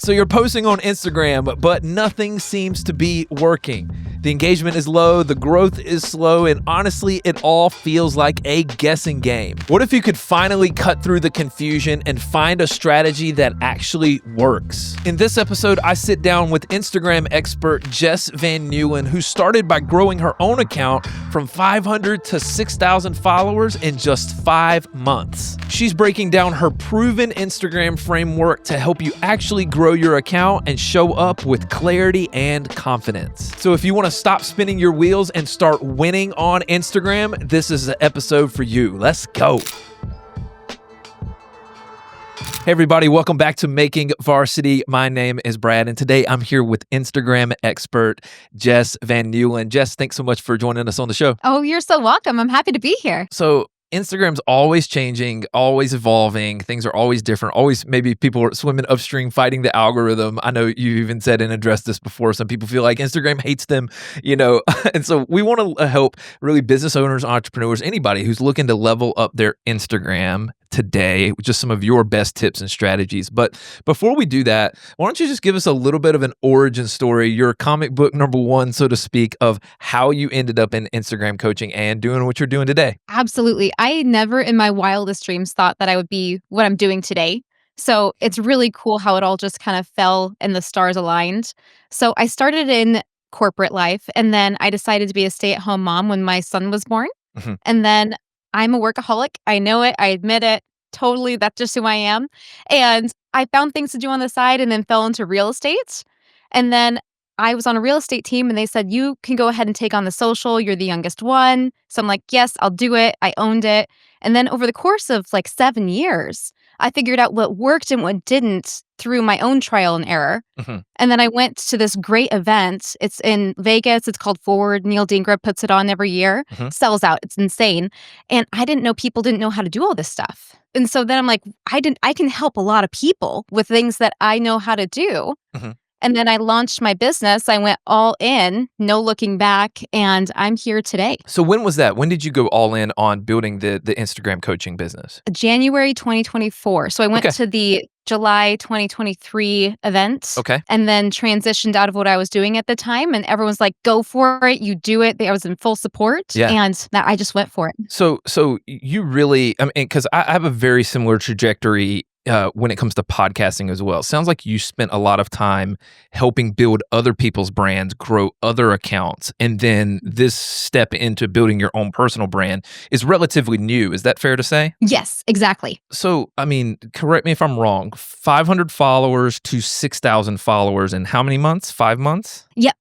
So you're posting on Instagram, but nothing seems to be working. The engagement is low, the growth is slow, and honestly, it all feels like a guessing game. What if you could finally cut through the confusion and find a strategy that actually works? In this episode, I sit down with Instagram expert Jess Van Nuland, who started by growing her own account from 500 to 6,000 followers in just 5 months. She's breaking down her proven Instagram framework to help you actually grow your account and show up with clarity and confidence. So if you want to stop spinning your wheels and start winning on Instagram, this is the episode for you. Let's go. Hey everybody, welcome back to Making Varsity. My name is Brad, and today I'm here with Instagram expert Jess Van Nuland. Jess, thanks so much for joining us on the show. Oh, you're so welcome. I'm happy to be here. So Instagram's always changing, always evolving. Things are always different. Always, maybe people are swimming upstream fighting the algorithm. I know you even said and addressed this before. Some people feel like Instagram hates them, and so we want to help really business owners, entrepreneurs, anybody who's looking to level up their Instagram today, just some of your best tips and strategies. But before we do that, why don't you just give us a little bit of an origin story, your comic book number one, so to speak, of how you ended up in Instagram coaching and doing what you're doing today? Absolutely. I never in my wildest dreams thought that I would be what I'm doing today. So it's really cool how it all just kind of fell and the stars aligned. So I started in corporate life, and then I decided to be a stay-at-home mom when my son was born. Mm-hmm. And then I'm a workaholic. I know it. I admit it. Totally. That's just who I am. And I found things to do on the side and then fell into real estate. And then I was on a real estate team and they said, you can go ahead and take on the social. You're the youngest one. So I'm like, yes, I'll do it. I owned it. And then over the course of like 7 years, I figured out what worked and what didn't through my own trial and error. Mm-hmm. And then I went to this great event. It's in Vegas. It's called Forward. Neil Dingra puts it on every year. Mm-hmm. Sells out. It's insane. And I didn't know people didn't know how to do all this stuff. And so then I'm like, I can help a lot of people with things that I know how to do. Mm-hmm. And then I launched my business. I went all in, no looking back, and I'm here today. So when was that? When did you go all in on building the Instagram coaching business? January 2024. So I went to the July 2023 event. Okay. And then transitioned out of what I was doing at the time. And everyone's like, go for it. You do it. I was in full support. Yeah. And I just went for it. So you really, I mean, because I have a very similar trajectory when it comes to podcasting as well. Sounds like you spent a lot of time helping build other people's brands, grow other accounts, and then this step into building your own personal brand is relatively new. Is that fair to say? Yes, exactly. So, I mean, correct me if I'm wrong, 500 followers to 6,000 followers in how many months? 5 months? Yep.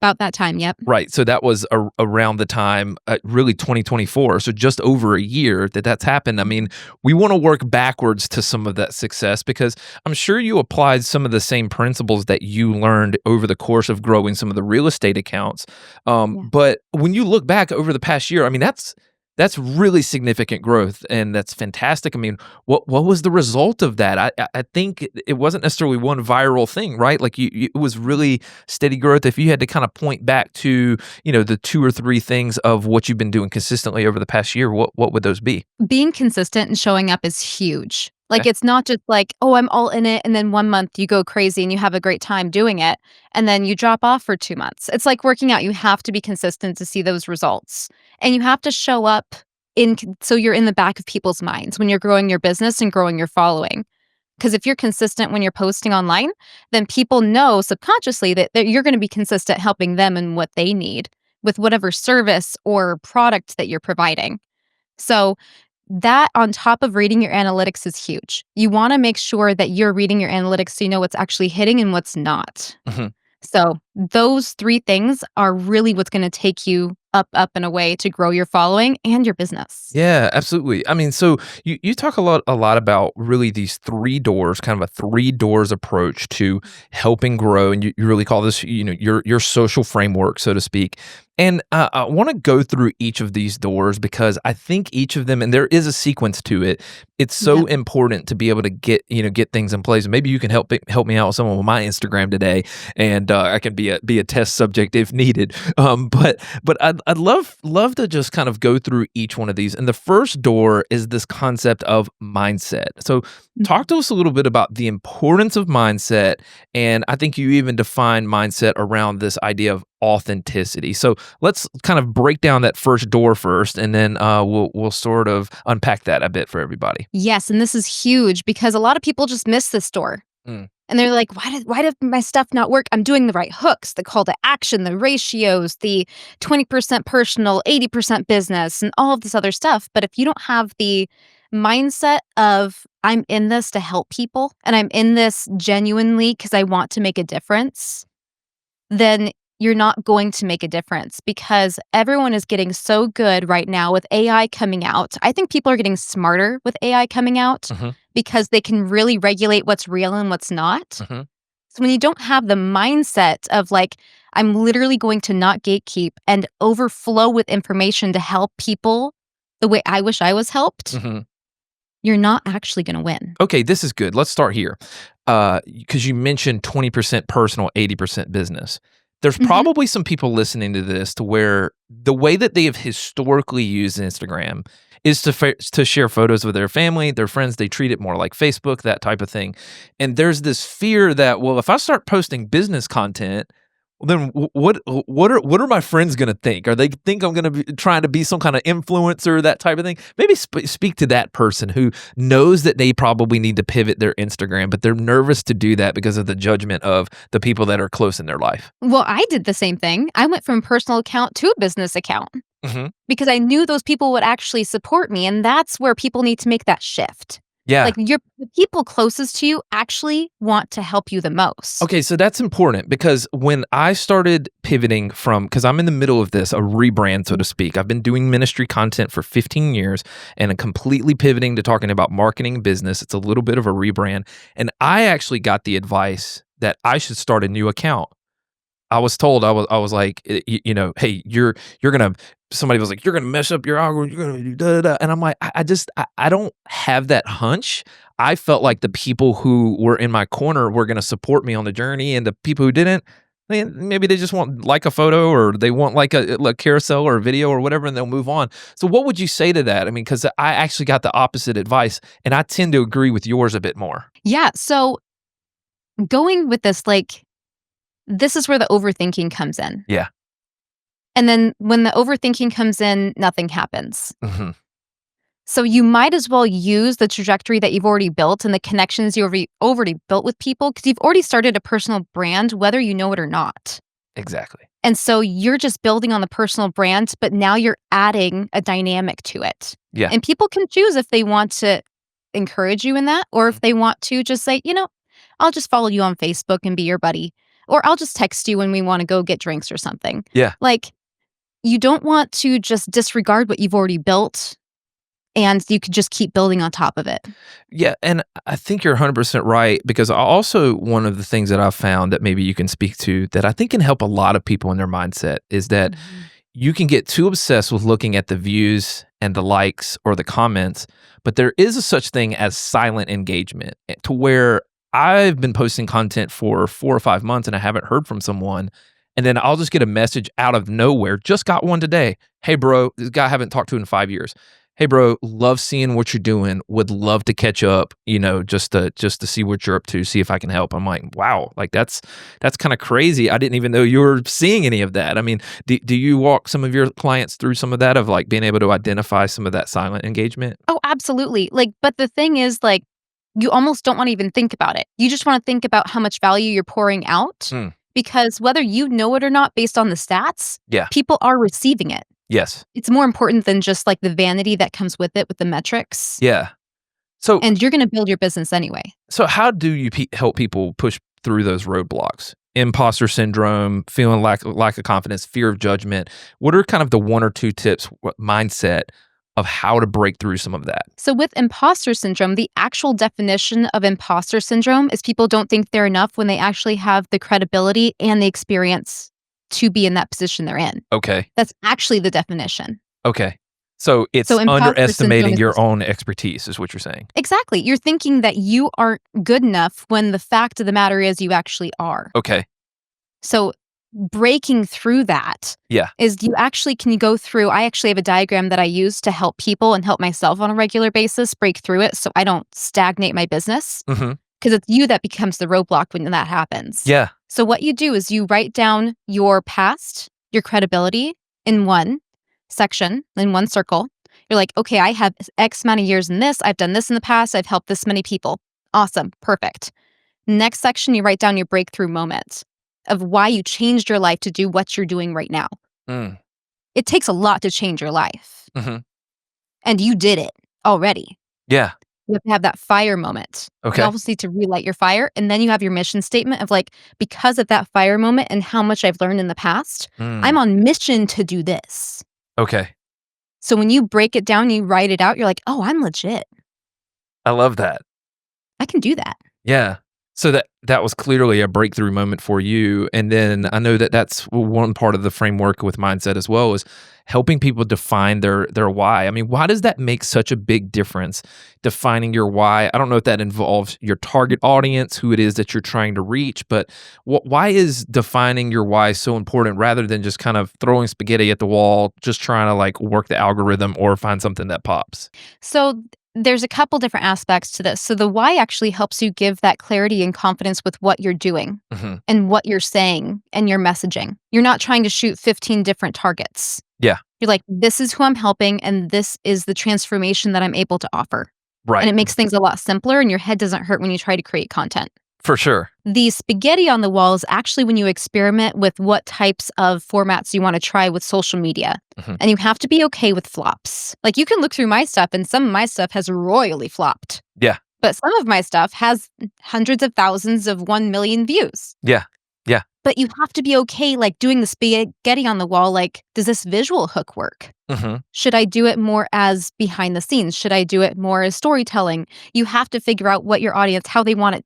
About that time. Yep. Right. So that was around the time, really 2024. So just over a year that's happened. I mean, we want to work backwards to some of that success because I'm sure you applied some of the same principles that you learned over the course of growing some of the real estate accounts. But when you look back over the past year, I mean, that's really significant growth, and that's fantastic. I mean, what was the result of that? I think it wasn't necessarily one viral thing, right? Like it was really steady growth. If you had to kind of point back to, the 2 or 3 things of what you've been doing consistently over the past year, what would those be? Being consistent and showing up is huge. Like, Okay. it's not just like, oh, I'm all in it. And then 1 month you go crazy and you have a great time doing it. And then you drop off for 2 months. It's like working out. You have to be consistent to see those results. And you have to show up so you're in the back of people's minds when you're growing your business and growing your following. Because if you're consistent when you're posting online, then people know subconsciously that you're going to be consistent helping them in what they need with whatever service or product that you're providing. So that on top of reading your analytics is huge. You want to make sure that you're reading your analytics so you know what's actually hitting and what's not. Mm-hmm. So those 3 things are really what's going to take you up, and away to grow your following and your business. Yeah, absolutely. I mean, so you talk a lot about really these 3 doors, kind of a 3 doors approach to helping grow, and you really call this, your social framework, so to speak. And I want to go through each of these doors because I think each of them, and there is a sequence to it. It's so Yep. important to be able to get things in place. Maybe you can help me out with someone with my Instagram today, and I can be a test subject if needed. But I'd love to just kind of go through each one of these. And the first door is this concept of mindset. So talk to us a little bit about the importance of mindset, and I think you even define mindset around this idea of authenticity. So let's kind of break down that first door first, and then we'll sort of unpack that a bit for everybody. Yes, and this is huge because a lot of people just miss this door. Mm. And they're like, why did my stuff not work? I'm doing the right hooks, the call to action, the ratios, the 20% personal, 80% business, and all of this other stuff. But if you don't have the mindset of I'm in this to help people and I'm in this genuinely because I want to make a difference, then you're not going to make a difference because everyone is getting so good right now with AI coming out. I think people are getting smarter with AI coming out Hmm. because they can really regulate what's real and what's not. Hmm. So when you don't have the mindset of like, I'm literally going to not gatekeep and overflow with information to help people the way I wish I was helped, Hmm. you're not actually going to win. Okay, this is good. Let's start here. Because you mentioned 20% personal, 80% business. There's Mhm. probably some people listening to this to where the way that they have historically used Instagram is to share photos with their family, their friends. They treat it more like Facebook, that type of thing. And there's this fear that, well, if I start posting business content, well, then what are my friends gonna think? Are they think I'm gonna be trying to be some kind of influencer, that type of thing? Maybe speak to that person who knows that they probably need to pivot their Instagram, but they're nervous to do that because of the judgment of the people that are close in their life. Well, I did the same thing. I went from personal account to a business account Hmm. because I knew those people would actually support me. And that's where people need to make that shift. Yeah. Like the people closest to you actually want to help you the most. Okay, so that's important because when I started pivoting because I'm in the middle of this, a rebrand, so to speak. I've been doing ministry content for 15 years and I'm completely pivoting to talking about marketing and business. It's a little bit of a rebrand. And I actually got the advice that I should start a new account. I was told I was like, hey, you're gonna. Somebody was like, you're gonna mess up your algorithm. You're gonna do da da da. And I'm like, I don't have that hunch. I felt like the people who were in my corner were gonna support me on the journey, and the people who didn't, maybe they just want like a photo or they want like a carousel or a video or whatever, and they'll move on. So what would you say to that? I mean, because I actually got the opposite advice, and I tend to agree with yours a bit more. Yeah. So going with this, like, this is where the overthinking comes in. Yeah. And then when the overthinking comes in, nothing happens. Hmm. So you might as well use the trajectory that you've already built and the connections you already built with people because you've already started a personal brand, whether you know it or not. Exactly. And so you're just building on the personal brand, but now you're adding a dynamic to it. Yeah. And people can choose if they want to encourage you in that or if they want to just say, I'll just follow you on Facebook and be your buddy. Or I'll just text you when we want to go get drinks or something. Yeah. Like, you don't want to just disregard what you've already built and you could just keep building on top of it. Yeah, and I think you're 100% right because one of the things that I've found that maybe you can speak to that I think can help a lot of people in their mindset is that you can get too obsessed with looking at the views and the likes or the comments, but there is a such thing as silent engagement to where I've been posting content for 4 or 5 months and I haven't heard from someone. And then I'll just get a message out of nowhere. Just got one today. Hey, bro, this guy I haven't talked to in 5 years. Hey, bro, love seeing what you're doing. Would love to catch up, just to see what you're up to, see if I can help. I'm like, wow, like that's kind of crazy. I didn't even know you were seeing any of that. I mean, do you walk some of your clients through some of that of like being able to identify some of that silent engagement? Oh, absolutely. Like, but the thing is, like, you almost don't want to even think about it. You just want to think about how much value you're pouring out Mm. because whether you know it or not, based on the stats, Yeah. people are receiving it. Yes. It's more important than just like the vanity that comes with it with the metrics. Yeah. So And you're going to build your business anyway. So how do you help people push through those roadblocks? Imposter syndrome, feeling lack of confidence, fear of judgment. What are kind of the 1 or 2 tips, mindset of how to break through some of that? So with imposter syndrome, the actual definition of imposter syndrome is people don't think they're enough when they actually have the credibility and the experience to be in that position they're in. Okay. That's actually the definition. Okay. So it's So imposter underestimating syndrome your is own expertise is what you're saying. exactly. You're thinking that you aren't good enough when the fact of the matter is you actually are. Okay. So breaking through that Yeah. is can you go through, I actually have a diagram that I use to help people and help myself on a regular basis break through it so I don't stagnate my business. Mm-hmm. Because it's you that becomes the roadblock when that happens. Yeah. So what you do is you write down your past, your credibility in one section, in one circle. You're like, okay, I have X amount of years in this. I've done this in the past. I've helped this many people. Awesome. Perfect. Next section, you write down your breakthrough moment of why you changed your life to do what you're doing right now. Mm. It takes a lot to change your life. Mm-hmm. And you did it already. Yeah. You have to have that fire moment. Okay. You also need to relight your fire. And then you have your mission statement of like, because of that fire moment and how much I've learned in the past, I'm on mission to do this. Okay. So when you break it down, you write it out, you're like, oh, I'm legit. I love that. I can do that. Yeah. So that was clearly a breakthrough moment for you. And then I know that that's one part of the framework with mindset as well is helping people define their why. I mean, why does that make such a big difference, defining your why? I don't know if that involves your target audience, who it is that you're trying to reach, but why is defining your why so important rather than just kind of throwing spaghetti at the wall, just trying to like work the algorithm or find something that pops? So there's a couple different aspects to this. So the why actually helps you give that clarity and confidence with what you're doing and what you're saying and your messaging. You're not trying to shoot 15 different targets. Yeah. You're like, this is who I'm helping and this is the transformation that I'm able to offer. Right. And it makes things a lot simpler and your head doesn't hurt when you try to create content. For sure. The spaghetti on the wall is actually when you experiment with what types of formats you want to try with social media. And you have to be okay with flops. Like you can look through my stuff and some of my stuff has royally flopped. Yeah. But some of my stuff has hundreds of thousands of 1 million views. Yeah. Yeah. But you have to be okay like doing the spaghetti on the wall. Like, does this visual hook work? Should I do it more as behind the scenes? Should I do it more as storytelling? You have to figure out what your audience, how they want it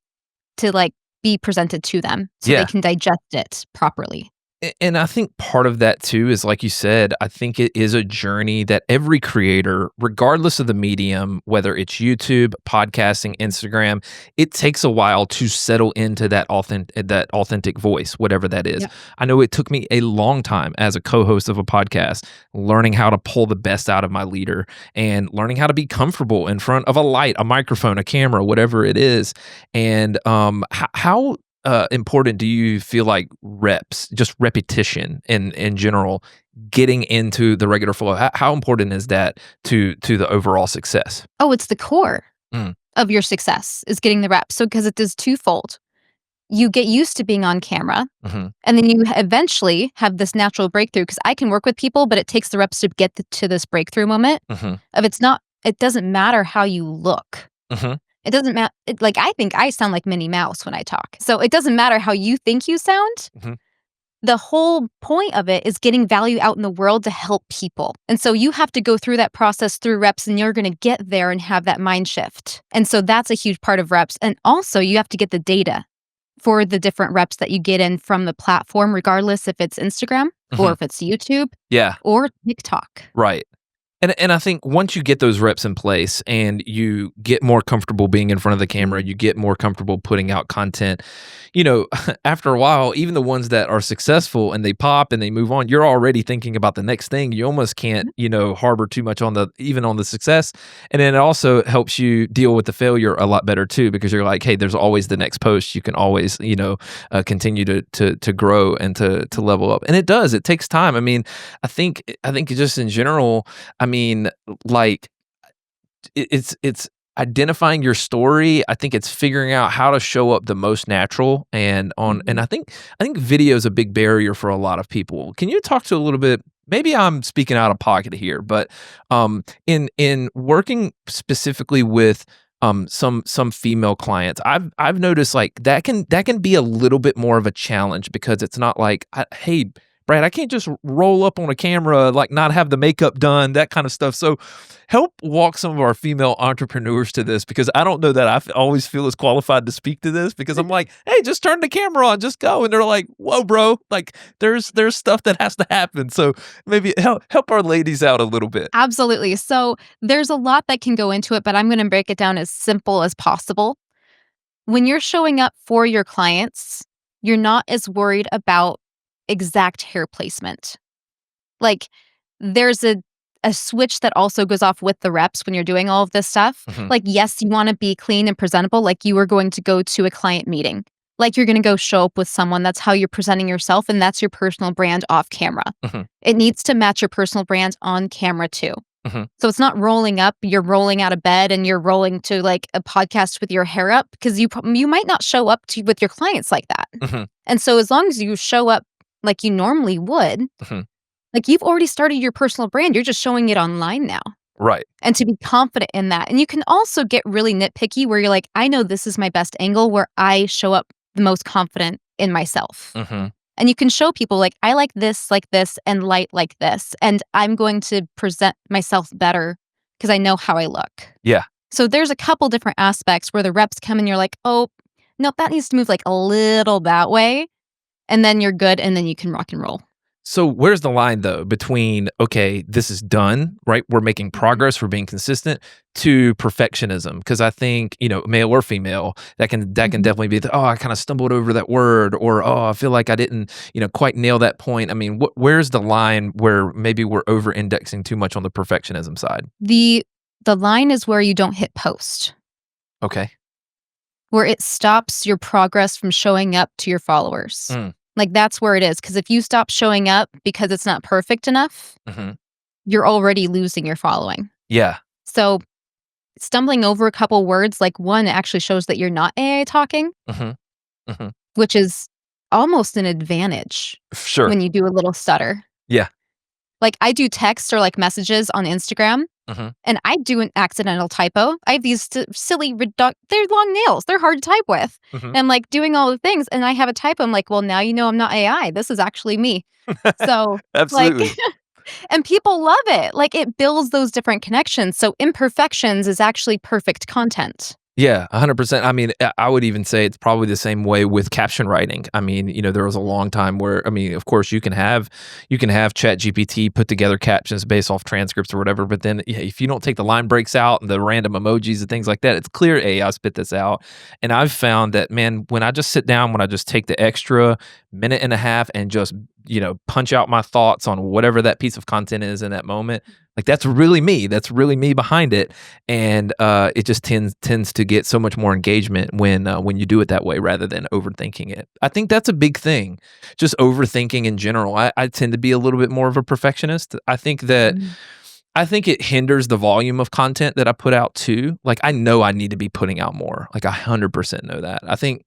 to like be presented to them so they can digest it properly. And I think part of that too is, like you said, I think it is a journey that every creator, regardless of the medium, whether it's YouTube, podcasting, Instagram, it takes a while to settle into that authentic voice, whatever that is. Yeah. I know it took me a long time as a co-host of a podcast, learning how to pull the best out of my leader and learning how to be comfortable in front of a light, a microphone, a camera, whatever it is. And how important do you feel like reps, just repetition in general, getting into the regular flow? How important is that to the overall success? Oh, it's the core of your success is getting the reps. So because it is twofold. You get used to being on camera and then you eventually have this natural breakthrough because I can work with people, but it takes the reps to get to this breakthrough moment of it doesn't matter how you look. It doesn't matter. Like, I think I sound like Minnie Mouse when I talk. So it doesn't matter how you think you sound. The whole point of it is getting value out in the world to help people. And so you have to go through that process through reps and you're going to get there and have that mind shift. And so that's a huge part of reps. And also you have to get the data for the different reps that you get in from the platform, regardless if it's Instagram or if it's YouTube or TikTok. Right. And I think once you get those reps in place and you get more comfortable being in front of the camera, you get more comfortable putting out content, you know, after a while, even the ones that are successful and they pop and they move on, you're already thinking about the next thing. You almost can't, you know, harbor too much on even on the success. And then it also helps you deal with the failure a lot better too, because you're like, hey, there's always the next post. You can always, you know, continue to grow and to level up. And it does. It takes time. I mean, I think just in general, I mean, like it's identifying your story. I think it's figuring out how to show up the most natural and I think video is a big barrier for a lot of people. Can you talk to a little bit? Maybe I'm speaking out of pocket here, but in working specifically with some female clients, I've noticed like that can be a little bit more of a challenge because it's not like, hey, Brad, I can't just roll up on a camera, like not have the makeup done, that kind of stuff. So help walk some of our female entrepreneurs to this, because I don't know that always feel as qualified to speak to this, because I'm like, hey, just turn the camera on, just go. And they're like, whoa, bro, like there's stuff that has to happen. So maybe help our ladies out a little bit. Absolutely. So there's a lot that can go into it, but I'm going to break it down as simple as possible. When you're showing up for your clients, you're not as worried about exact hair placement. Like, there's a switch that also goes off with the reps when you're doing all of this stuff. Mhm. Like, yes, you wanna be clean and presentable, like you are going to go to a client meeting. Like, you're gonna go show up with someone, that's how you're presenting yourself, and that's your personal brand off camera. Mhm. It needs to match your personal brand on camera too. Mhm. So it's not rolling up, you're rolling out of bed and you're rolling to, like, a podcast with your hair up, because you might not show up to with your clients like that. Mhm. And so as long as you show up like you normally would, Mhm. like, you've already started your personal brand, you're just showing it online now, Right. and to be confident in that. And you can also get really nitpicky where you're like, "I know this is my best angle where I show up the most confident in myself." Mhm. And you can show people, like, "I like this, and light like this, and I'm going to present myself better because I know how I look." Yeah. So there's a couple different aspects where the reps come and you're like, "Oh, nope, that needs to move, like, a little that way," and then you're good, and then you can rock and roll. So where's the line though between, okay, this is done, right? We're making progress, we're being consistent, to perfectionism? Because I think, male or female, that can Mhm. definitely be oh, I kind of stumbled over that word, or oh, I feel like I didn't, quite nail that point. I mean, where's the line where maybe we're over indexing too much on the perfectionism side? The line is where you don't hit post, Okay. where it stops your progress from showing up to your followers. Mm. Like, that's where it is, because if you stop showing up because it's not perfect enough, Hmm. you're already losing your following. Yeah. So, stumbling over a couple words, like, one, it actually shows that you're not AI talking, Hmm. Hmm. which is almost an advantage Sure. when you do a little stutter. Yeah. Like, I do text or, like, messages on Instagram, Hmm. and I do an accidental typo. I have these silly they're long nails, they're hard to type with, Hmm. and I'm, like, doing all the things, and I have a typo. I'm like, "Well, now you know I'm not AI. This is actually me." So, like, Absolutely. and people love it. Like, it builds those different connections, so imperfections is actually perfect content. Yeah, 100%. I mean, I would even say it's probably the same way with caption writing. I mean, there was a long time where, I mean, of course, you can have ChatGPT put together captions based off transcripts or whatever, but then if you don't take the line breaks out and the random emojis and things like that, it's clear AI spit this out. And I've found that, man, when I just sit down, when I just take the extra minute and a half and just punch out my thoughts on whatever that piece of content is in that moment, like that's really me. That's really me behind it, and it just tends to get so much more engagement when you do it that way rather than overthinking it. I think that's a big thing, just overthinking in general. I tend to be a little bit more of a perfectionist. Mm. I think it hinders the volume of content that I put out too. Like I know I need to be putting out more. Like 100% know that. I think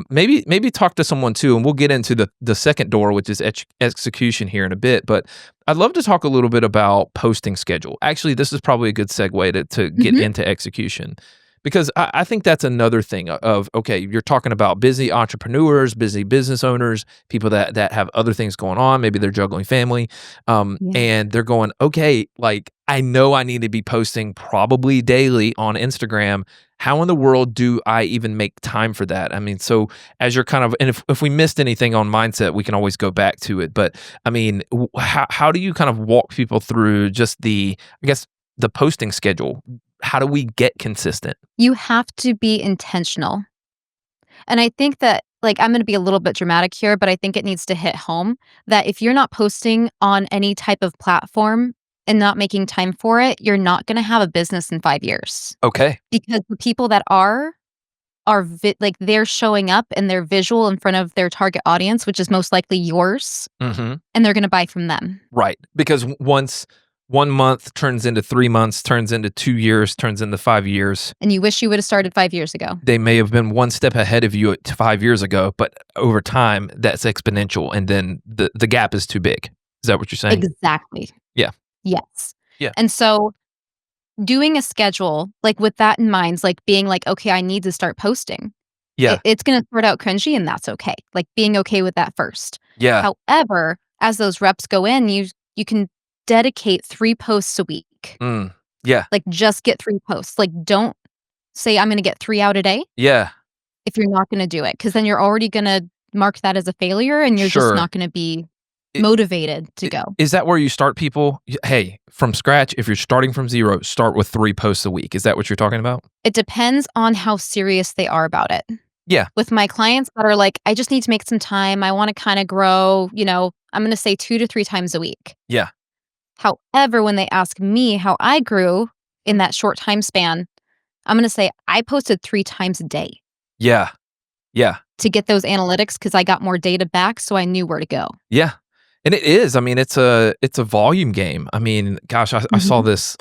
maybe talk to someone too, and we'll get into the second door, which is execution here in a bit. But I'd love to talk a little bit about posting schedule. Actually, this is probably a good segue to get Mhm. into execution, because I think that's another thing of, okay, you're talking about busy entrepreneurs, busy business owners, people that have other things going on. Maybe they're juggling family, Yeah. and they're going, okay, like I know I need to be posting probably daily on Instagram. How in the world do I even make time for that? I mean, so as you're kind of, and if we missed anything on mindset, we can always go back to it. But I mean, how do you kind of walk people through just I guess, the posting schedule? How do we get consistent? You have to be intentional. And I think that, like, I'm gonna be a little bit dramatic here, but I think it needs to hit home that if you're not posting on any type of platform and not making time for it, you're not gonna have a business in 5 years. Okay. Because the people that like, they're showing up and they're visual in front of their target audience, which is most likely yours, Hmm. and they're gonna buy from them. Right. Because once 1 month turns into 3 months, turns into 2 years, turns into 5 years. And you wish you would've started 5 years ago. They may have been one step ahead of you 5 years ago, but over time, that's exponential, and then the gap is too big. Is that what you're saying? Exactly. Yeah. Yes. Yeah. And so doing a schedule, like, with that in mind, like, being like, "Okay, I need to start posting." Yeah. It's gonna start out cringy, and that's okay. Like, being okay with that first. Yeah. However, as those reps go in, you can dedicate 3 posts a week. Yeah. Like, just get 3 posts. Like, don't say, "I'm gonna get 3 out a day," Yeah. if you're not gonna do it, because then you're already gonna mark that as a failure, and you're just Sure. not gonna be It- motivated to go. Is that where you start people? Hey, from scratch, if you're starting from zero, start with 3 posts a week. Is that what you're talking about? It depends on how serious they are about it. Yeah. With my clients that are like, "I just need to make some time, I wanna kinda grow," I'm gonna say 2 to 3 times a week. Yeah. However, when they ask me how I grew in that short time span, I'm gonna say I posted 3 times a day Yeah. Yeah. to get those analytics because I got more data back, so I knew where to go. Yeah. And it is. I mean, it's a volume game. I mean, gosh, I saw this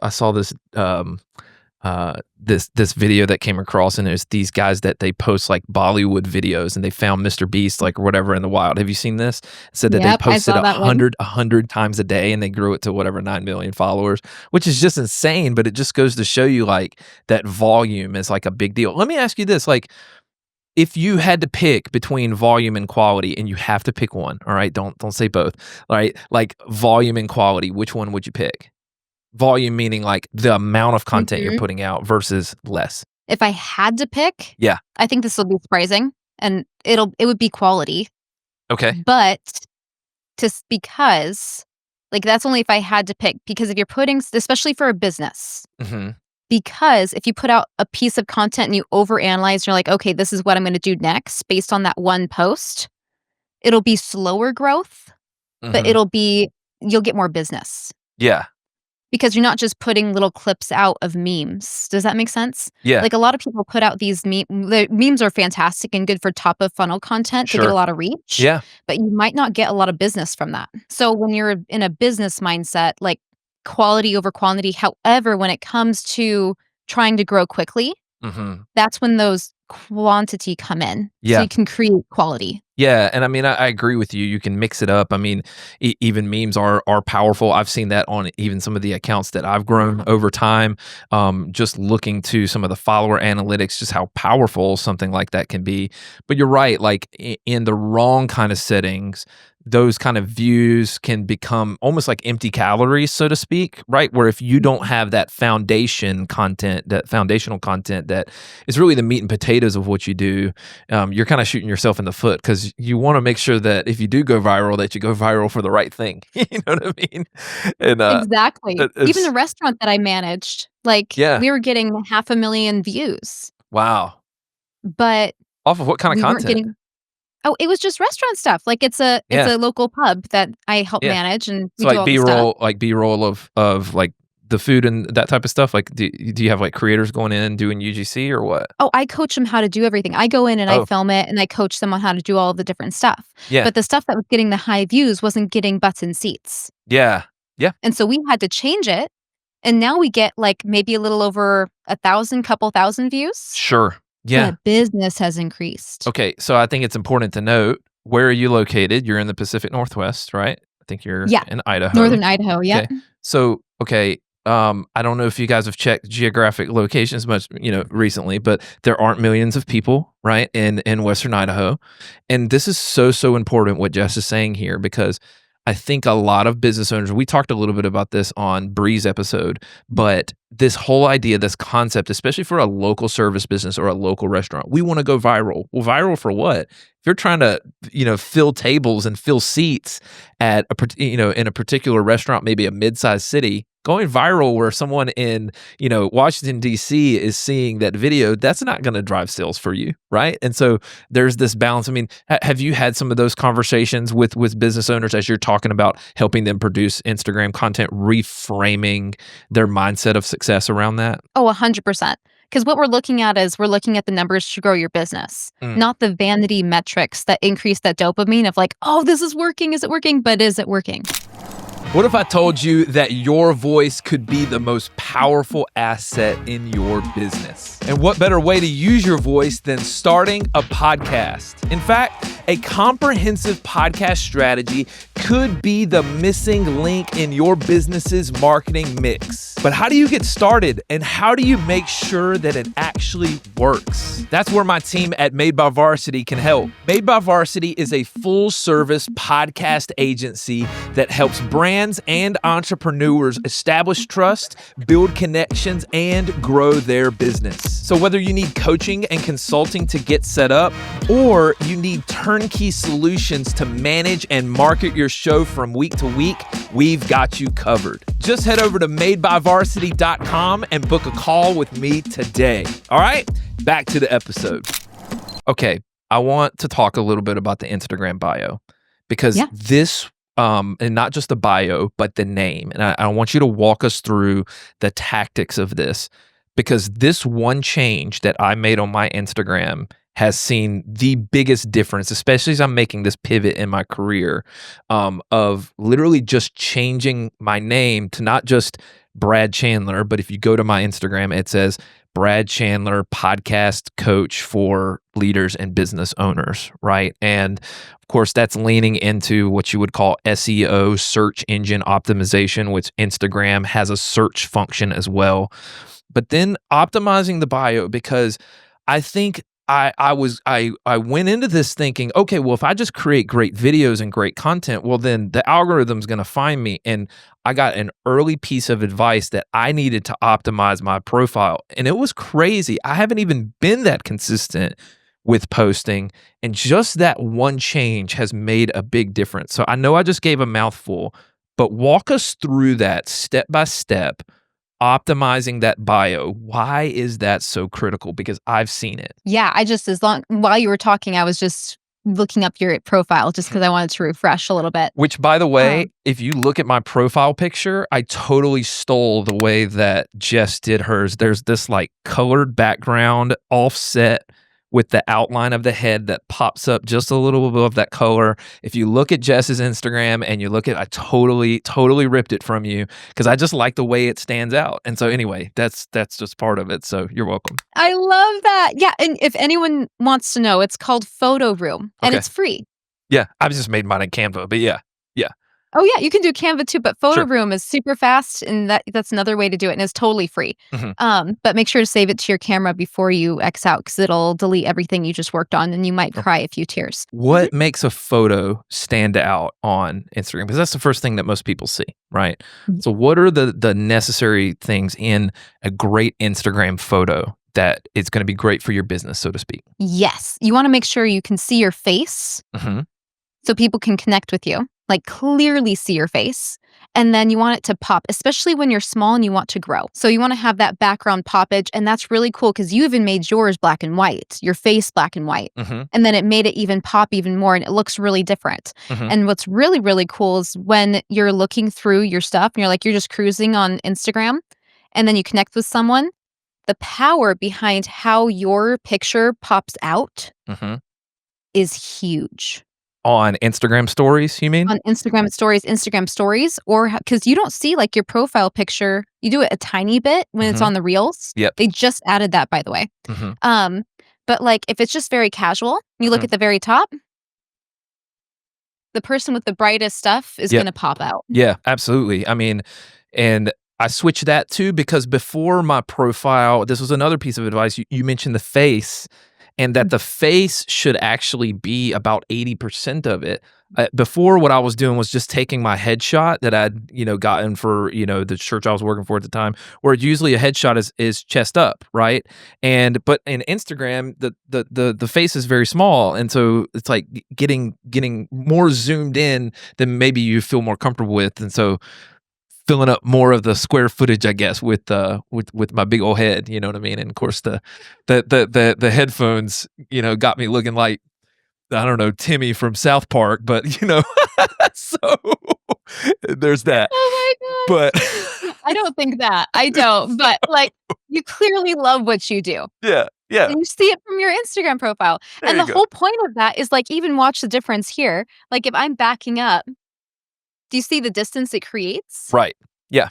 this video that came across, and there's these guys that they post like Bollywood videos, and they found Mr. Beast like whatever in the wild. Have you seen this? It said that Yep, they I posted saw that one. 100 times a day, and they grew it to whatever 9 million followers, which is just insane. But it just goes to show you like that volume is like a big deal. Let me ask you this: like, if you had to pick between volume and quality, and you have to pick one, all right, don't say both, all right, like volume and quality, which one would you pick? Volume meaning like the amount of content you're putting out versus less. If I had to pick, Yeah. I think this will be surprising, and it would be quality, Okay. but because, like, that's only if I had to pick, because if you're putting, especially for a business, Mm-hmm. because if you put out a piece of content and you overanalyze, you're like, "Okay, this is what I'm gonna do next," based on that one post, it'll be slower growth, but Mm-hmm. you'll get more business. Yeah. Because you're not just putting little clips out of memes. Does that make sense? Yeah. Like, a lot of people put out these the memes are fantastic and good for top of funnel content to get a Sure. lot of reach, Yeah. but you might not get a lot of business from that. So when you're in a business mindset, like, quality over quantity, however, when it comes to trying to grow quickly, Mm-hmm. that's when those quantity come in. So Yeah. you can create quality. Yeah, and I mean, I agree with you. You can mix it up. I mean, even memes are powerful. I've seen that on even some of the accounts that I've grown over time. Just looking to some of the follower analytics, just how powerful something like that can be. But you're right. Like in the wrong kind of settings, those kind of views can become almost like empty calories, so to speak, right? Where if you don't have that foundational content that is really the meat and potatoes of what you do, you're kind of shooting yourself in the foot, because you want to make sure that if you do go viral, that you go viral for the right thing. You know what I mean? And Exactly. Even the it's restaurant that I managed, like, yeah. we were getting 500,000 views, Wow. but Off of what kind of we weren't content? getting. Oh, it was just restaurant stuff. Like, it's a Yeah. local pub that I help Yeah. manage, and we So do like all the stuff. B-roll of like the food and that type of stuff. Like, do you have like creators going in and doing UGC or what? Oh, I coach them how to do everything. I go in and I Oh, film it, and I coach them on how to do all the different stuff. yeah. But the stuff that was getting the high views wasn't getting butts in seats. Yeah. Yeah. And so we had to change it, and now we get, like, maybe a little over 1,000, couple thousand views. Sure. Yeah. But business has increased. Okay. So I think it's important to note, where are you located? You're in the Pacific Northwest, right? I think you're Yeah. in Idaho. Northern Idaho, yep. Okay. So, okay. I don't know if you guys have checked geographic locations much, recently, but there aren't millions of people, right, in Western Idaho. And this is so important what Jess is saying here, because I think a lot of business owners, we talked a little bit about this on Bree's episode, but this whole idea, this concept, especially for a local service business or a local restaurant, we want to go viral. Well, viral for what? If you're trying to, fill tables and fill seats at in a particular restaurant, maybe a mid-sized city, going viral where someone in, Washington, D.C. is seeing that video, that's not going to drive sales for you, right? And so there's this balance. I mean, have you had some of those conversations with business owners as you're talking about helping them produce Instagram content, reframing their mindset of success around that? Oh, 100%. Because what we're looking at is we're looking at the numbers to grow your business, not the vanity metrics that increase that dopamine of like, oh, this is working. Is it working? But is it working? What if I told you that your voice could be the most powerful asset in your business? And what better way to use your voice than starting a podcast? In fact, a comprehensive podcast strategy could be the missing link in your business's marketing mix. But how do you get started and how do you make sure that it actually works? That's where my team at Made by Varsity can help. Made by Varsity is a full-service podcast agency that helps brands and entrepreneurs establish trust, build connections, and grow their business. So whether you need coaching and consulting to get set up, or you need turnkey solutions to manage and market your show from week to week, we've got you covered. Just head over to madebyvarsity.com and book a call with me today. All right, back to the episode. Okay, I want to talk a little bit about the Instagram bio because this, and not just the bio, but the name. And I want you to walk us through the tactics of this, because this one change that I made on my Instagram has seen the biggest difference, especially as I'm making this pivot in my career, of literally just changing my name to not just Brad Chandler, but if you go to my Instagram, it says Brad Chandler, podcast coach for leaders and business owners, right? And of course, that's leaning into what you would call SEO, search engine optimization, which Instagram has a search function as well. But then optimizing the bio, because I think I went into this thinking, okay, well, if I just create great videos and great content, well, then the algorithm's going to find me. And I got an early piece of advice that I needed to optimize my profile. And it was crazy. I haven't even been that consistent with posting. And just that one change has made a big difference. So I know I just gave a mouthful, but walk us through that step by step. Optimizing that bio. Why is that so critical? Because I've seen it. Yeah, while you were talking, I was just looking up your profile just because I wanted to refresh a little bit. Which, by the way, if you look at my profile picture, I totally stole the way that Jess did hers. There's this like colored background offset with the outline of the head that pops up just a little above that color. If you look at Jess's Instagram and you look at, I totally ripped it from you because I just like the way it stands out. And so anyway, that's just part of it. So you're welcome. I love that. Yeah. And if anyone wants to know, it's called Photo Room and it's free. Yeah. I've just made mine in Canva, but yeah. Oh yeah, you can do Canva too, but Photo Room is super fast, and that's another way to do it, and it's totally free. But make sure to save it to your camera before you X out, because it'll delete everything you just worked on, and you might cry a few tears. What makes a photo stand out on Instagram? Because that's the first thing that most people see, right? So what are the necessary things in a great Instagram photo that it's going to be great for your business, so to speak? Yes, you want to make sure you can see your face, so people can connect with you. Like clearly see your face. And then you want it to pop, especially when you're small and you want to grow. So you want to have that background poppage. And that's really cool because you even made yours black and white, your face black and white. And then it made it even pop even more and it looks really different. And what's really, really cool is when you're looking through your stuff and you're just cruising on Instagram and then you connect with someone, the power behind how your picture pops out is huge. On Instagram stories, you mean? On Instagram stories, or because you don't see like your profile picture, you do it a tiny bit when it's on the reels. They just added that, by the way. But like if it's just very casual, you look at the very top, the person with the brightest stuff is going to pop out. Yeah, absolutely. I mean, and I switched that too because before my profile, this was another piece of advice. You mentioned the face. And that the face should actually be about 80% of it. Before, what I was doing was just taking my headshot that I'd gotten for the church I was working for at the time, where usually a headshot is chest up, right? But in Instagram, the face is very small, and so it's like getting more zoomed in than maybe you feel more comfortable with, and so filling up more of the square footage, I guess, with my big old head, you know what I mean? And of course the headphones, got me looking like, I don't know, Timmy from South Park, but so there's that. Oh my God. But I don't think that. I don't, but like you clearly love what you do. Yeah. And you see it from your Instagram profile. And the whole point of that is like, even watch the difference here. Like if I'm backing up, do you see the distance it creates? Right. Yeah.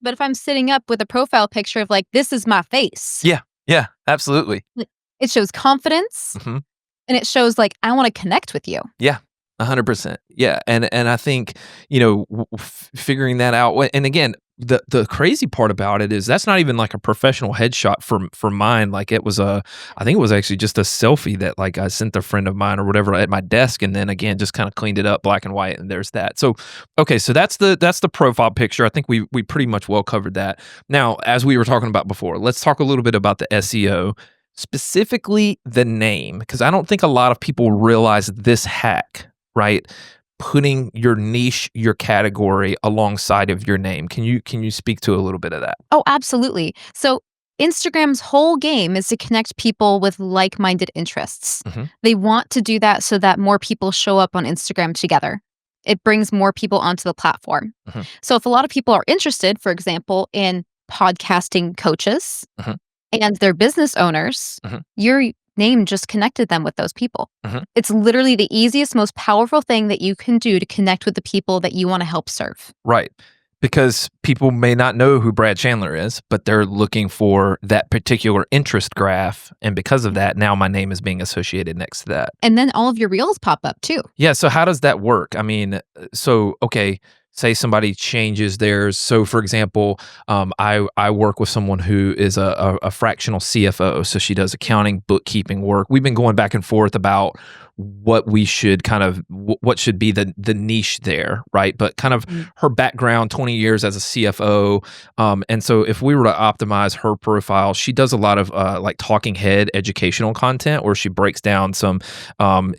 But if I'm sitting up with a profile picture of like, this is my face. Yeah, absolutely. It shows confidence and it shows like, I want to connect with you. Yeah. 100%. Yeah, and I think, figuring that out, and again, the crazy part about it is that's not even like a professional headshot for mine. Like I think it was actually just a selfie that like I sent a friend of mine or whatever at my desk, and then again just kind of cleaned it up black and white, and there's that. So okay, so that's the profile picture. I think we pretty much well covered that. Now, as we were talking about before, let's talk a little bit about the SEO, specifically the name, because I don't think a lot of people realize this hack, right? Putting your niche, your category alongside of your name. Can you speak to a little bit of that? Oh, absolutely. So Instagram's whole game is to connect people with like-minded interests. Mhm, They want to do that so that more people show up on Instagram together. It brings more people onto the platform. mhm, So if a lot of people are interested, for example, in podcasting coaches mhm, and they're business owners, mhm, your name just connected them with those people. mhm. It's literally the easiest, most powerful thing that you can do to connect with the people that you want to help serve. Right. Because people may not know who Brad Chandler is, but they're looking for that particular interest graph, and because of that, now my name is being associated next to that. And then all of your reels pop up too. Yeah, so how does that work? I mean, okay, say somebody changes theirs. So, for example, I work with someone who is a fractional CFO, so she does accounting, bookkeeping work. We've been going back and forth about what we should kind of what should be the niche there, right? But kind of Mm. her background, 20 years as a CFO, and so if we were to optimize her profile, she does a lot of like talking head educational content, where she breaks down some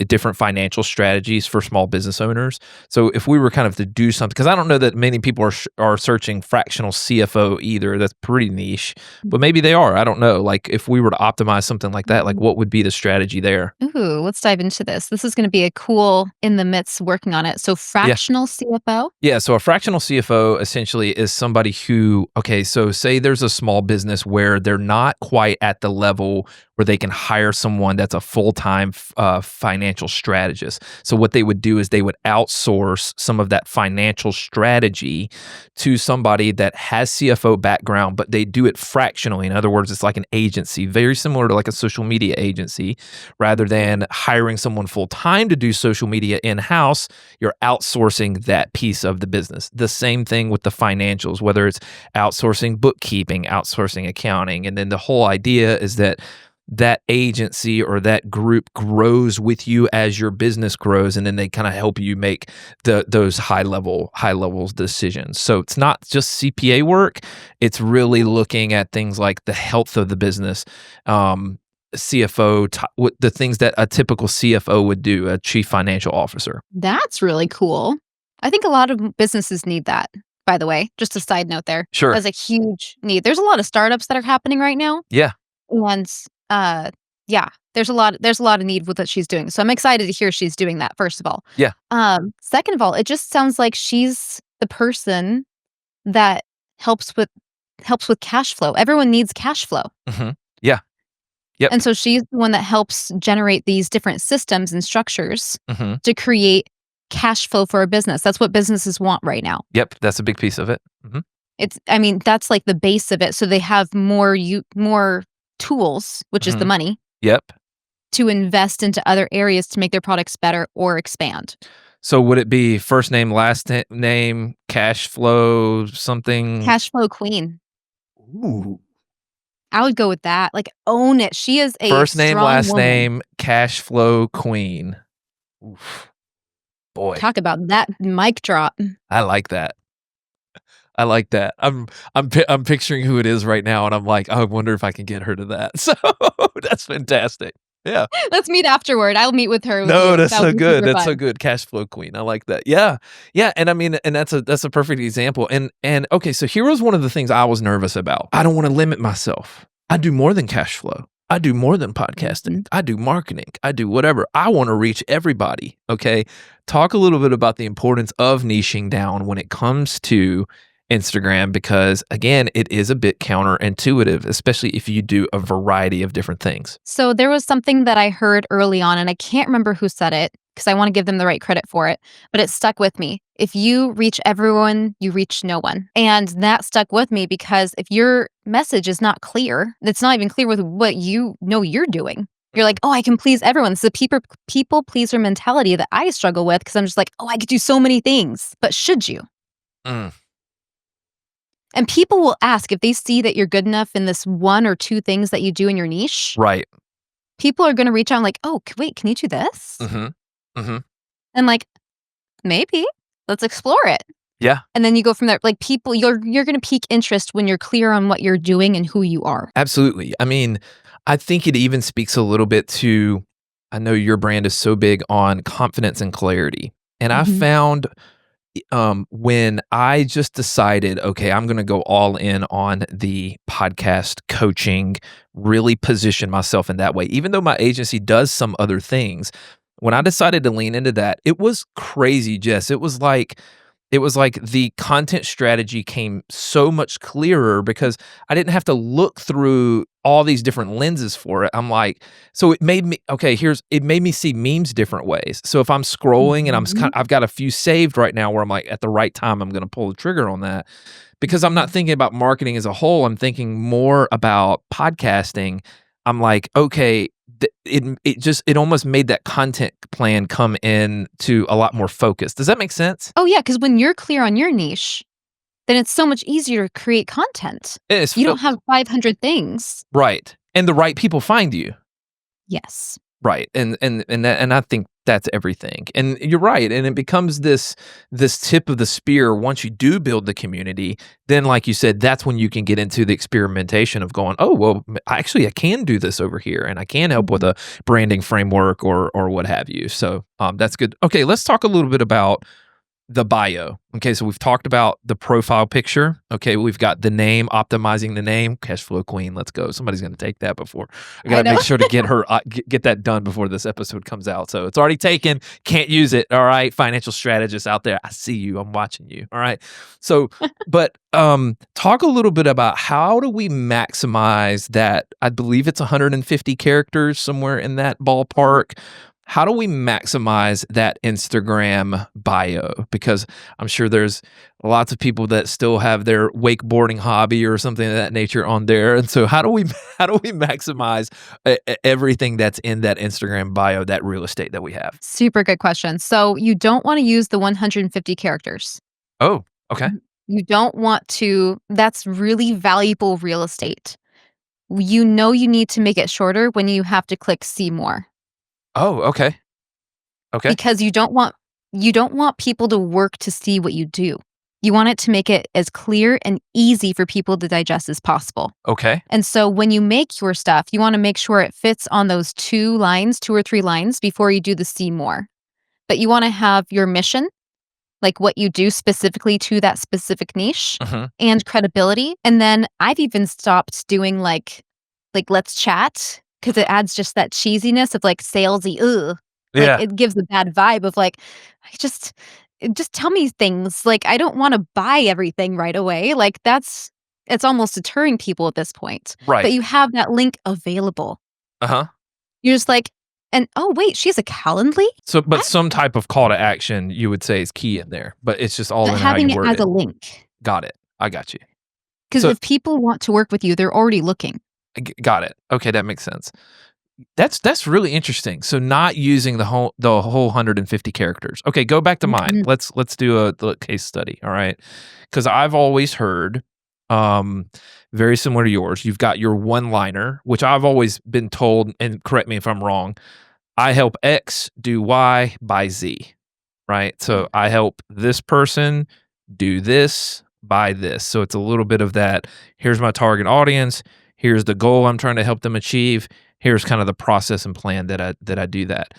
different financial strategies for small business owners. So if we were kind of to do something, because I don't know that many people are searching fractional CFO either. That's pretty niche, but maybe they are. I don't know. Like if we were to optimize something like that, like what would be the strategy there? Ooh, let's dive into this. This is going to be a cool in the midst working on it. So Yeah. fractional CFO. Yeah, so a fractional CFO essentially is somebody who, okay, so say there's a small business where they're not quite at the level where they can hire someone that's a full-time financial strategist. So what they would do is they would outsource some of that financial strategy to somebody that has CFO background, but they do it fractionally. In other words, it's like an agency, very similar to like a social media agency. Rather than hiring someone full-time to do social media in-house, you're outsourcing that piece of the business. The same thing with the financials, whether it's outsourcing bookkeeping, outsourcing accounting. And then the whole idea is that that agency or that group grows with you as your business grows, and then they kind of help you make those high levels decisions. So it's not just CPA work, it's really looking at things like the health of the business, CFO, what the things that a typical CFO would do, a chief financial officer. That's really cool. I think a lot of businesses need that, by the way. Just a side note there. Sure. That's a huge need. There's a lot of startups that are happening right now. Yeah. And yeah, there's a lot of need with what she's doing. So I'm excited to hear she's doing that, first of all. Yeah. Second of all, it just sounds like she's the person that helps with cash flow. Everyone needs cash flow. Hmm. Yeah. Yep. And so she's the one that helps generate these different systems and structures Hmm. to create cash flow for a business. That's what businesses want right now. Yep. That's a big piece of it. Hmm. I mean, that's like the base of it. So they have more tools, which is the Hmm. money, Yep. to invest into other areas to make their products better or expand. So would it be first name, last name, cash flow, something? Cash flow queen. Ooh. I would go with that. Like, own it. She is a First name, strong last woman. name, cash flow queen. Oof. Boy, Talk about that mic drop. I like that. I like that. I'm picturing who it is right now, and I'm like, I wonder if I can get her to that. So that's fantastic. Yeah. Let's meet afterward. I'll meet with her. With No, you. that's That so would be good. super That's so fun. good. Cash flow queen. I like that. Yeah. Yeah. And I mean, and that's a perfect example. And okay, so here was one of the things I was nervous about. I don't want to limit myself. I do more than cash flow. I do more than podcasting. I do marketing. I do whatever. I want to reach everybody. Okay. Talk a little bit about the importance of niching down when it comes to Instagram, because again, it is a bit counterintuitive, especially if you do a variety of different things. So there was something that I heard early on, and I can't remember who said it because I want to give them the right credit for it, but it stuck with me. If you reach everyone, you reach no one. And that stuck with me because if your message is not clear, it's not even clear with what you know you're doing. You're like, "Oh, I can please everyone." It's the people pleaser mentality that I struggle with because I'm just like, "Oh, I could do so many things." But should you? Mm, And people will ask if they see that you're good enough in this 1 or 2 things that you do in your niche, right. people are gonna reach out and like, "Oh, wait, can you do this?" Mhm. Mhm. And like, "Maybe. Let's explore it." Yeah, And then you go from there. Like, people you're gonna pique interest when you're clear on what you're doing and who you are. absolutely. I mean, I think it even speaks a little bit to I know your brand is so big on confidence and clarity. And I Mhm. found when I just decided, okay, I'm going to go all in on the podcast coaching, really position myself in that way, even though my agency does some other things. When I decided to lean into that, it was crazy, Jess. It was like the content strategy came so much clearer because I didn't have to look through all these different lenses for it. I'm like, so it made me okay. It made me see memes different ways. So if I'm scrolling and Mhm. I've got a few saved right now where I'm like, at the right time, I'm going to pull the trigger on that because I'm not Mhm. thinking about marketing as a whole. I'm thinking more about podcasting. I'm like, okay, it almost made that content plan come in to a lot more focus. Does that make sense? Oh, yeah, because when you're clear on your niche, then it's so much easier to create content. It's You fo don't have 500 things. right, and the right people find you. Yes. Right, and I think that's everything, and you're right, and it becomes this tip of the spear once you do build the community, then like you said, that's when you can get into the experimentation of going, "Oh, well, actually, I can do this over here, and I can help with Mhm. a branding framework or what have you." So, that's good. Okay, let's talk a little bit about the bio. Okay, so we've talked about the profile picture. Okay, we've got the name, optimizing the name, cash flow queen. Let's go. Somebody's going to take that before. I got I to know. make sure to get her get that done before this episode comes out. So it's already taken. Can't use it. All right, financial strategists out there, I see you. I'm watching you. All right. So, but talk a little bit about how do we maximize that? I believe it's 150 characters somewhere in that ballpark. How do we maximize that Instagram bio? Because I'm sure there's lots of people that still have their wakeboarding hobby or something of that nature on there. And so how do we how do we maximize everything that's in that Instagram bio, that real estate that we have? Super good question. So, you don't wanna use the 150 characters. Oh, okay. You don't want to that's really valuable real estate. You know you need to make it shorter when you have to click see more Oh, okay. Okay. because you don't want people to work to see what you do. You want it to make it as clear and easy for people to digest as possible. Okay. And so when you make your stuff, you wanna make sure it fits on those 2 lines, 2 or 3 lines before you do the see more. But you wanna have your mission, like what you do specifically to that specific niche Mhm. and credibility. And then I've even stopped doing let's chat because it adds just that cheesiness of like salesy, ugh. Like Yeah. it gives a bad vibe of like, I just tell me things. Like I don't want to buy everything right away. Like it's almost deterring people at this point. But Right. you have that link available. Uh-huh. You're just like, and oh wait, she has a Calendly? So but I some type of call to action you would say is key in there, but it's just all but in how you having it word as it. a link. Got it. I got you. Because So if people want to work with you, they're already looking. got it. Okay, that makes sense. That's really interesting. So not using the whole 150 characters. Okay, go back to mine. Mm-mm. Let's do a case study, all right? Cuz I've always heard um very similar to yours. You've got your one-liner, which I've always been told, and correct me if I'm wrong, I help X do Y by Z, right? So I help this person do this by this. So it's a little bit of that. Here's my target audience. Here's the goal I'm trying to help them achieve. Here's kind of the process and plan that I do that.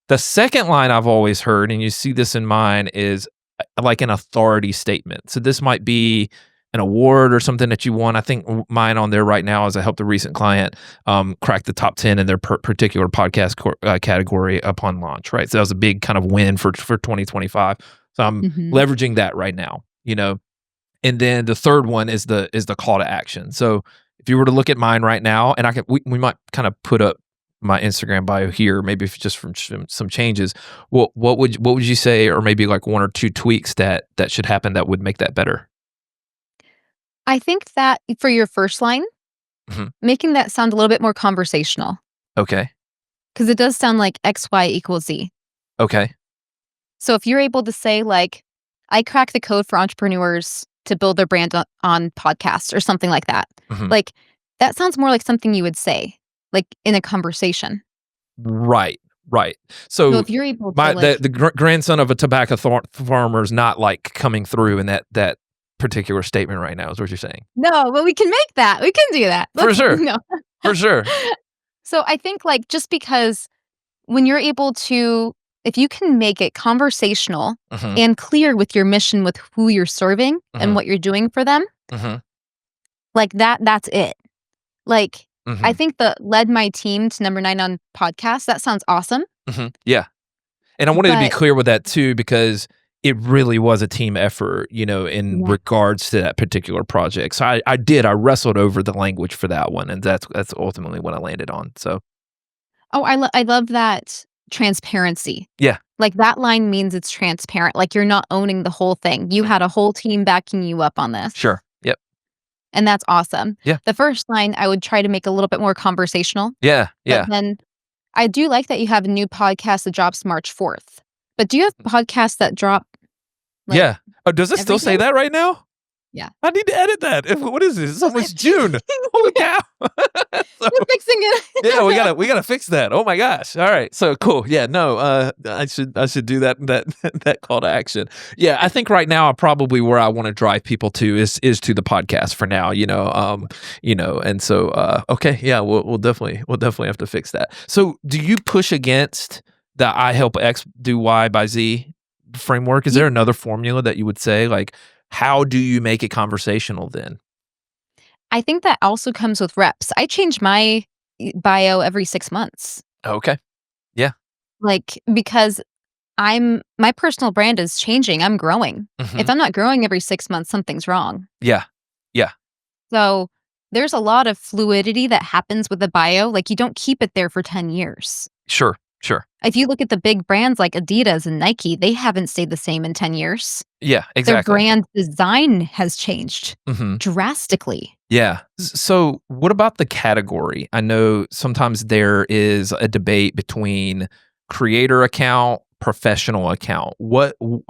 The second line I've always heard, and you see this in mine, is like an authority statement. So this might be an award or something that you want. I think mine on there right now is I helped a recent client crack the top 10 in their particular podcast category upon launch, right? So that was a big kind of win for 2025. So I'm Mhm. leveraging that right now, you know. And then the third one is the call to action. So if you were to look at mine right now, and we might kind of put up my Instagram bio here, maybe if just from some changes. What would you say, or maybe like one or two tweaks that should happen that would make that better? I think that for your first line, Mhm. making that sound a little bit more conversational. Okay. Because it does sound like X, Y equals Z. Okay. So if you're able to say like, I crack the code for entrepreneurs to build their brand on podcasts or something like that. Mhm. Like that sounds more like something you would say like in a conversation. Right. So So if you're able to my like, the grandson of a tobacco farmer is not like coming through in that particular statement right now, is what you're saying. no, but we can make that. We can do that. For sure. No. For sure. So I think like just because when you're able to, if you can make it conversational Mhm. and clear with your mission with who you're serving Mhm. and what you're doing for them, Mhm. like that's it. Like I Mhm. think the led my team to number 9 on podcast, that sounds awesome. Mhm. Yeah. And I wanted to be But clear with that too, because it really was a team effort, in yeah. regards to that particular project. So I wrestled over the language for that one, and that's ultimately what I landed on. So Oh, I love that transparency. yeah, Like that line means it's transparent. Like you're not owning the whole thing. You Mm. had a whole team backing you up on this. sure, yep, And that's awesome. Yeah. The first line I would try to make a little bit more conversational, yeah, but yeah, then I do like that you have a new podcast that drops March 4th. But do you have podcasts that drop like yeah. Oh, does it every still say day? that right now? Yeah. I need to edit that. What is this? It's almost June. Holy cow! So, We're fixing it. yeah, we gotta fix that. Oh my gosh! All right, so cool. Yeah, no, I should do that call to action. Yeah, I think right now probably where I want to drive people to is to the podcast for now. And so okay, yeah, we'll definitely have to fix that. So, do you push against the I help X do Y by Z framework? Is Ye there another formula that you would say like? How do you make it conversational then? I think that also comes with reps. I change my bio every 6 months. Okay. Yeah. Like, because my personal brand is changing, I'm growing. If Mhm. I'm not growing every 6 months, something's wrong. Yeah. Yeah. So, there's a lot of fluidity that happens with the bio, like, you don't keep it there for 10 years. Sure. Sure. If you look at the big brands like Adidas and Nike, they haven't stayed the same in 10 years. Yeah, Their exactly. brand design has changed Mhm. drastically. Yeah. So what about the category? I know sometimes there is a debate between creator account, professional account.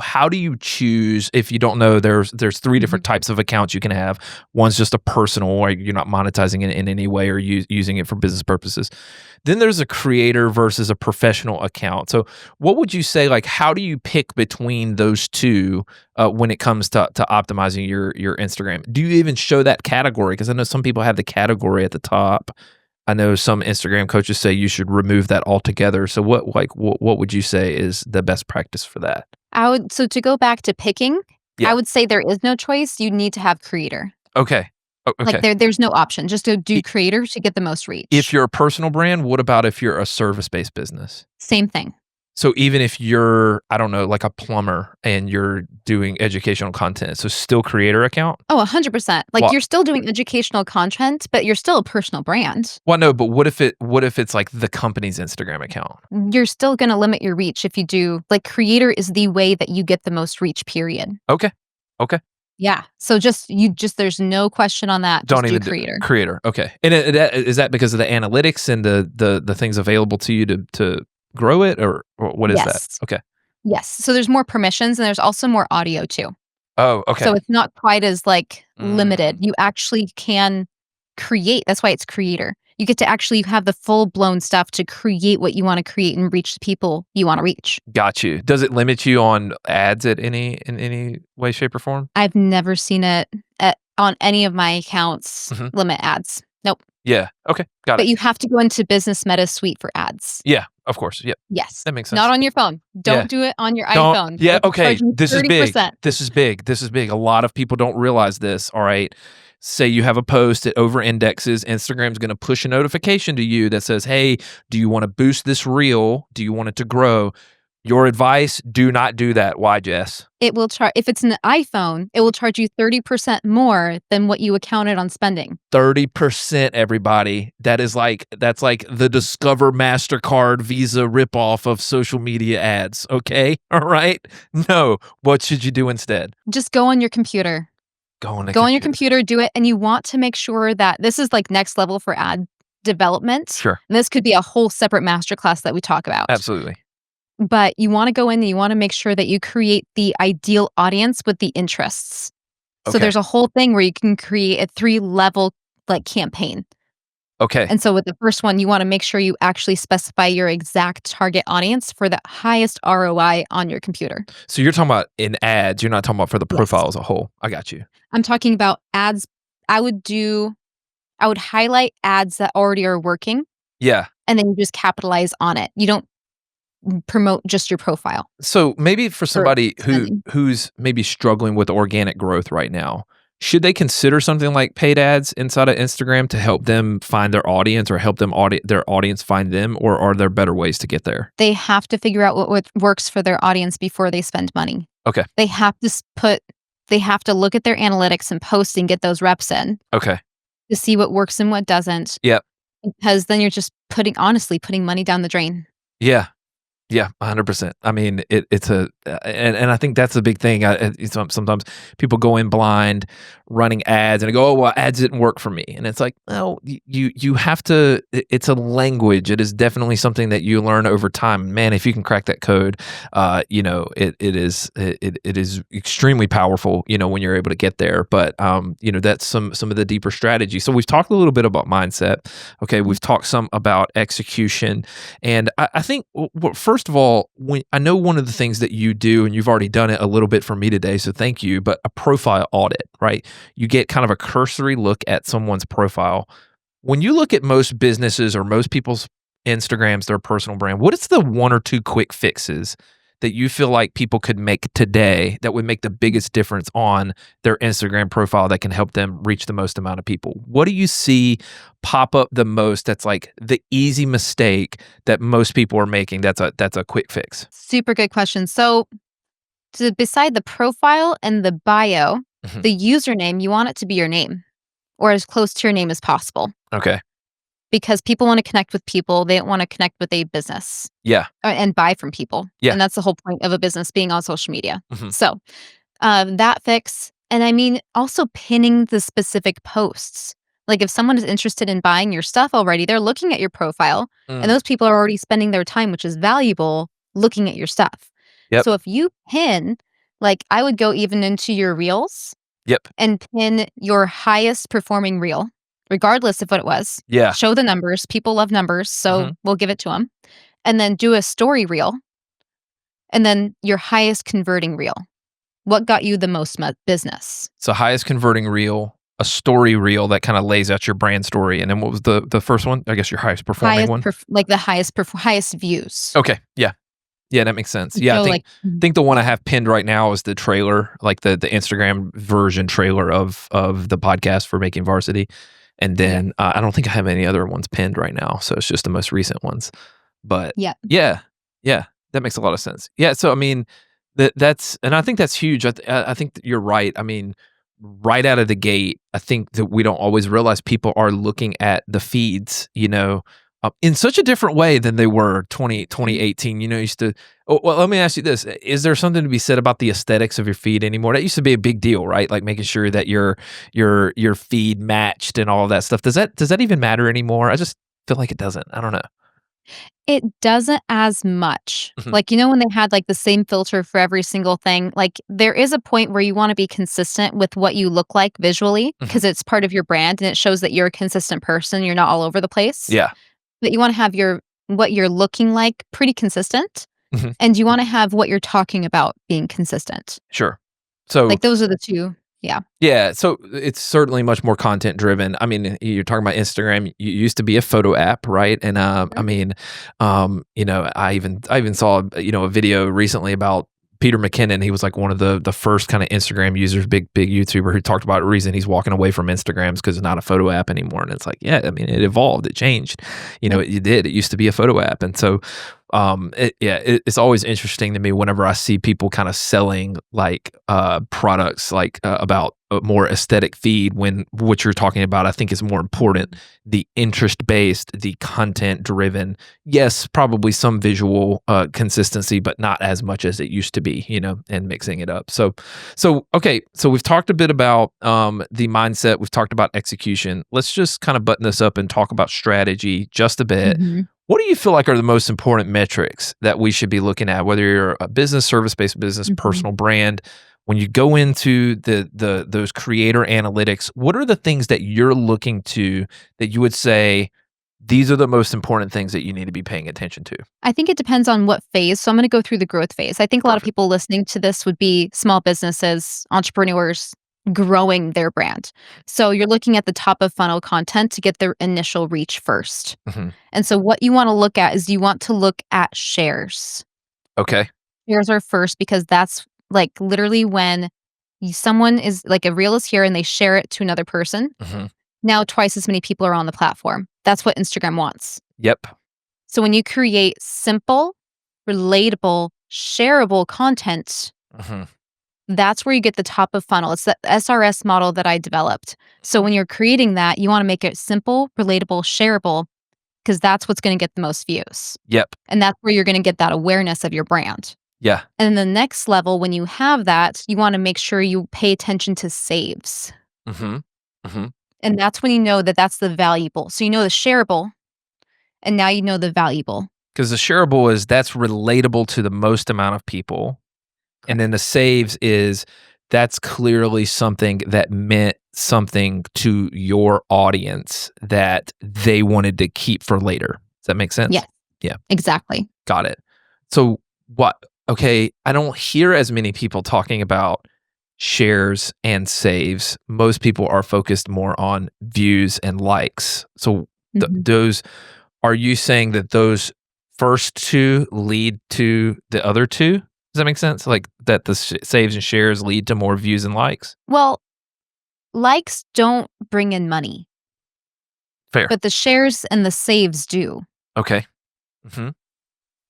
How do you choose if you don't know there's three Mhm. different types of accounts you can have. One's just a personal, or you're not monetizing it in any way or using it for business purposes. Then there's a creator versus a professional account. So what would you say, like, how do you pick between those two when it comes to optimizing your Instagram? Do you even show that category? Because I know some people have the category at the top. I know some Instagram coaches say you should remove that altogether. So what would you say is the best practice for that? So to go back to picking, Yeah. I would say there is no choice, you need to have creator. Okay. Like, Okay. there's no option, just to do I- creator to get the most reach. If you're a personal brand, what about if you're a service-based business? Same thing. So even if you're, I don't know, like a plumber and you're doing educational content, so still creator account? Oh, 100%. Like, Well, you're still doing educational content, but you're still a personal brand. well, no, but what if it's like the company's Instagram account? You're still gonna limit your reach if you do like, creator is the way that you get the most reach, period. Okay. Okay. Yeah. So there's no question on that, just Don't do even creator. creator. Okay. And is that because of the analytics and the things available to you to grow it, or what is that? Yes. Okay. Yes. So there's more permissions and there's also more audio too. Oh, okay. So it's not quite as, like, limited. Mm. You actually can create. That's why it's creator. You get to actually have the full-blown stuff to create what you wanna create and reach the people you wanna reach. Got you. Does it limit you on ads in any way, shape, or form? I've never seen it on any of my accounts Mhm. limit ads. Nope. Yeah. Okay. Got But it. you have to go into Business Meta Suite for ads. Yeah. Of course. Yep. Yes. That makes sense. Not on your phone. Yeah. Don't do it on your Don't. iPhone. Yeah. It'll Okay. charge you This is big. 30%. This is big. This is big. A lot of people don't realize this. All right. Say you have a post, it over indexes. Instagram's going to push a notification to you that says, "Hey, do you want to boost this reel? Do you want it to grow?" Your advice: do not do that. Why, Jess? It will charge if it's an iPhone, it will charge you 30% more than what you accounted on spending. 30%, everybody. That's like the Discover MasterCard Visa ripoff of social media ads. Okay. All right. No. What should you do instead? Just go on your computer. Go on Go on your computer, do it, and you want to make sure that this is, like, next level for ad development. Sure. And this could be a whole separate masterclass that we talk about. Absolutely. But you want to go in and you want to make sure that you create the ideal audience with the interests. So Okay. there's a whole thing where you can create a 3-level like campaign. Okay. And so with the first one, you want to make sure you actually specify your exact target audience for the highest ROI on your computer. So you're talking about in ads. You're not talking about for the Yes. profile as a whole. I got you. I'm talking about ads. I would highlight ads that already are working, Yeah. and then you just capitalize on it. You don't promote just your profile. So maybe for somebody spending. who's maybe struggling with organic growth right now, should they consider something like paid ads inside of Instagram to help them find their audience or help them their audience find them, or are there better ways to get there? They have to figure out what works for their audience before they spend money. Okay. They have to look at their analytics and post and get those reps in Okay. to see what works and what doesn't. Yep. Because then you're just putting money down the drain. Yeah. Yeah, 100%. I mean, it's and I think that's a big thing. Sometimes people go in blind, running ads, and they go, "Oh, well, ads didn't work for me." And it's like, no, you have to. It's a language. It is definitely something that you learn over time. Man, if you can crack that code, it is extremely powerful. When you're able to get there. But that's some of the deeper strategy. So we've talked a little bit about mindset. Okay, we've talked some about execution, and I think first of all, I know one of the things that you do, and you've already done it a little bit for me today, so thank you, but a profile audit, right? You get kind of a cursory look at someone's profile. When you look at most businesses or most people's Instagrams, their personal brand, what is the 1 or 2 quick fixes that you feel like people could make today that would make the biggest difference on their Instagram profile that can help them reach the most amount of people? What do you see pop up the most that's like the easy mistake that most people are making that's a quick fix? Super good question. So beside the profile and the bio, Mhm. the username, you want it to be your name or as close to your name as possible. Okay. Because people want to connect with people. They don't want to connect with a business Yeah. and buy from people. Yeah. And that's the whole point of a business being on social media. Mhm. So that fix. And I mean, also pinning the specific posts. Like if someone is interested in buying your stuff already, they're looking at your profile and those people are already spending their time, which is valuable, looking at your stuff. Yep. So if you pin, like I would go even into your reels Yep. and pin your highest performing reel, regardless of what it was. Yeah. Show the numbers. People love numbers, so Mhm. we'll give it to them. And then do a story reel. And then your highest converting reel. What got you the most business? So highest converting reel, a story reel that kind of lays out your brand story, and then what was the first one? I guess your highest performing one. The highest views. Okay. Yeah. Yeah, that makes sense. Yeah, So, I think the one I have pinned right now is the trailer, like the Instagram version trailer of the podcast for Making Varsity. And then I don't think I have any other ones pinned right now, so it's just the most recent ones. But Yeah. yeah, that makes a lot of sense. Yeah, so I mean, that's and I think that's huge. I think that you're right. I mean, right out of the gate, I think that we don't always realize people are looking at the feeds, in such a different way than they were 2018. Used to. Oh, well, let me ask you this: is there something to be said about the aesthetics of your feed anymore? That used to be a big deal, right? Like making sure that your feed matched and all of that stuff. Does that even matter anymore? I just feel like it doesn't. I don't know. It doesn't as much. Mhm. Like, when they had like the same filter for every single thing, like there is a point where you want to be consistent with what you look like visually because it's part of your brand and it shows that you're a consistent person. You're not all over the place. Yeah. But you want to have what you're looking like pretty consistent. Mhm. And you want to have what you're talking about being consistent. Sure. So Like those are the two. Yeah. Yeah, so it's certainly much more content driven. I mean, you're talking about Instagram. You used to be a photo app, right? And I mean, I even saw a video recently about Peter McKinnon. He was like one of the first kind of Instagram users, big YouTuber, who talked about the reason he's walking away from Instagram because it's not a photo app anymore. And it's like, yeah, I mean, it evolved, it changed. It did. It used to be a photo app, and so It's always interesting to me whenever I see people kind of selling like products like about a more aesthetic feed, when what you're talking about I think is more important, the interest based, the content driven. Yes, probably some visual consistency, but not as much as it used to be, and mixing it up. So okay, so we've talked a bit about the mindset, we've talked about execution. Let's just kind of button this up and talk about strategy just a bit. Mhm. What do you feel like are the most important metrics that we should be looking at, whether you're a business, service-based business, Mhm. personal brand? When you go into those creator analytics, what are the things that you're looking to that you would say these are the most important things that you need to be paying attention to? I think it depends on what phase. So I'm going to go through the growth phase. I think a lot of Perfect. people listening to this would be small businesses, entrepreneurs growing their brand. So you're looking at the top of funnel content to get their initial reach first. Mhm. And so what you want to look at is you want to look at shares. Okay. Shares are first because that's like literally when someone is like a reel is here and they share it to another person. Mhm. Now twice as many people are on the platform. That's what Instagram wants. Yep. So when you create simple, relatable, shareable content, Mhm. that's where you get the top of funnel. It's the SRS model that I developed. So Mhm. when you're creating that, you want to make it simple, relatable, shareable, because that's what's going to get the most views. Yep. And that's where you're going to get that awareness of your brand. Yeah. And then the next level, when you have that, you want to make sure you pay attention to saves. Mhm. Mhm. And that's when you know that that's the valuable. So you know the shareable, and now you know the valuable. Because the shareable is that's relatable to the most amount of people. And then the saves is that's clearly something that meant something to your audience that they wanted to keep for later. Does that make sense? Yes, Yeah, exactly. got it. So what okay, I don't hear as many people talking about shares and saves. Most people are focused more on views and likes. So Mhm. those are you saying that those first 2 lead to the other 2? Does that make sense? Like, that the saves and shares lead to more views and likes? Well, likes don't bring in money, Fair. but the shares and the saves do. Okay. Mhm.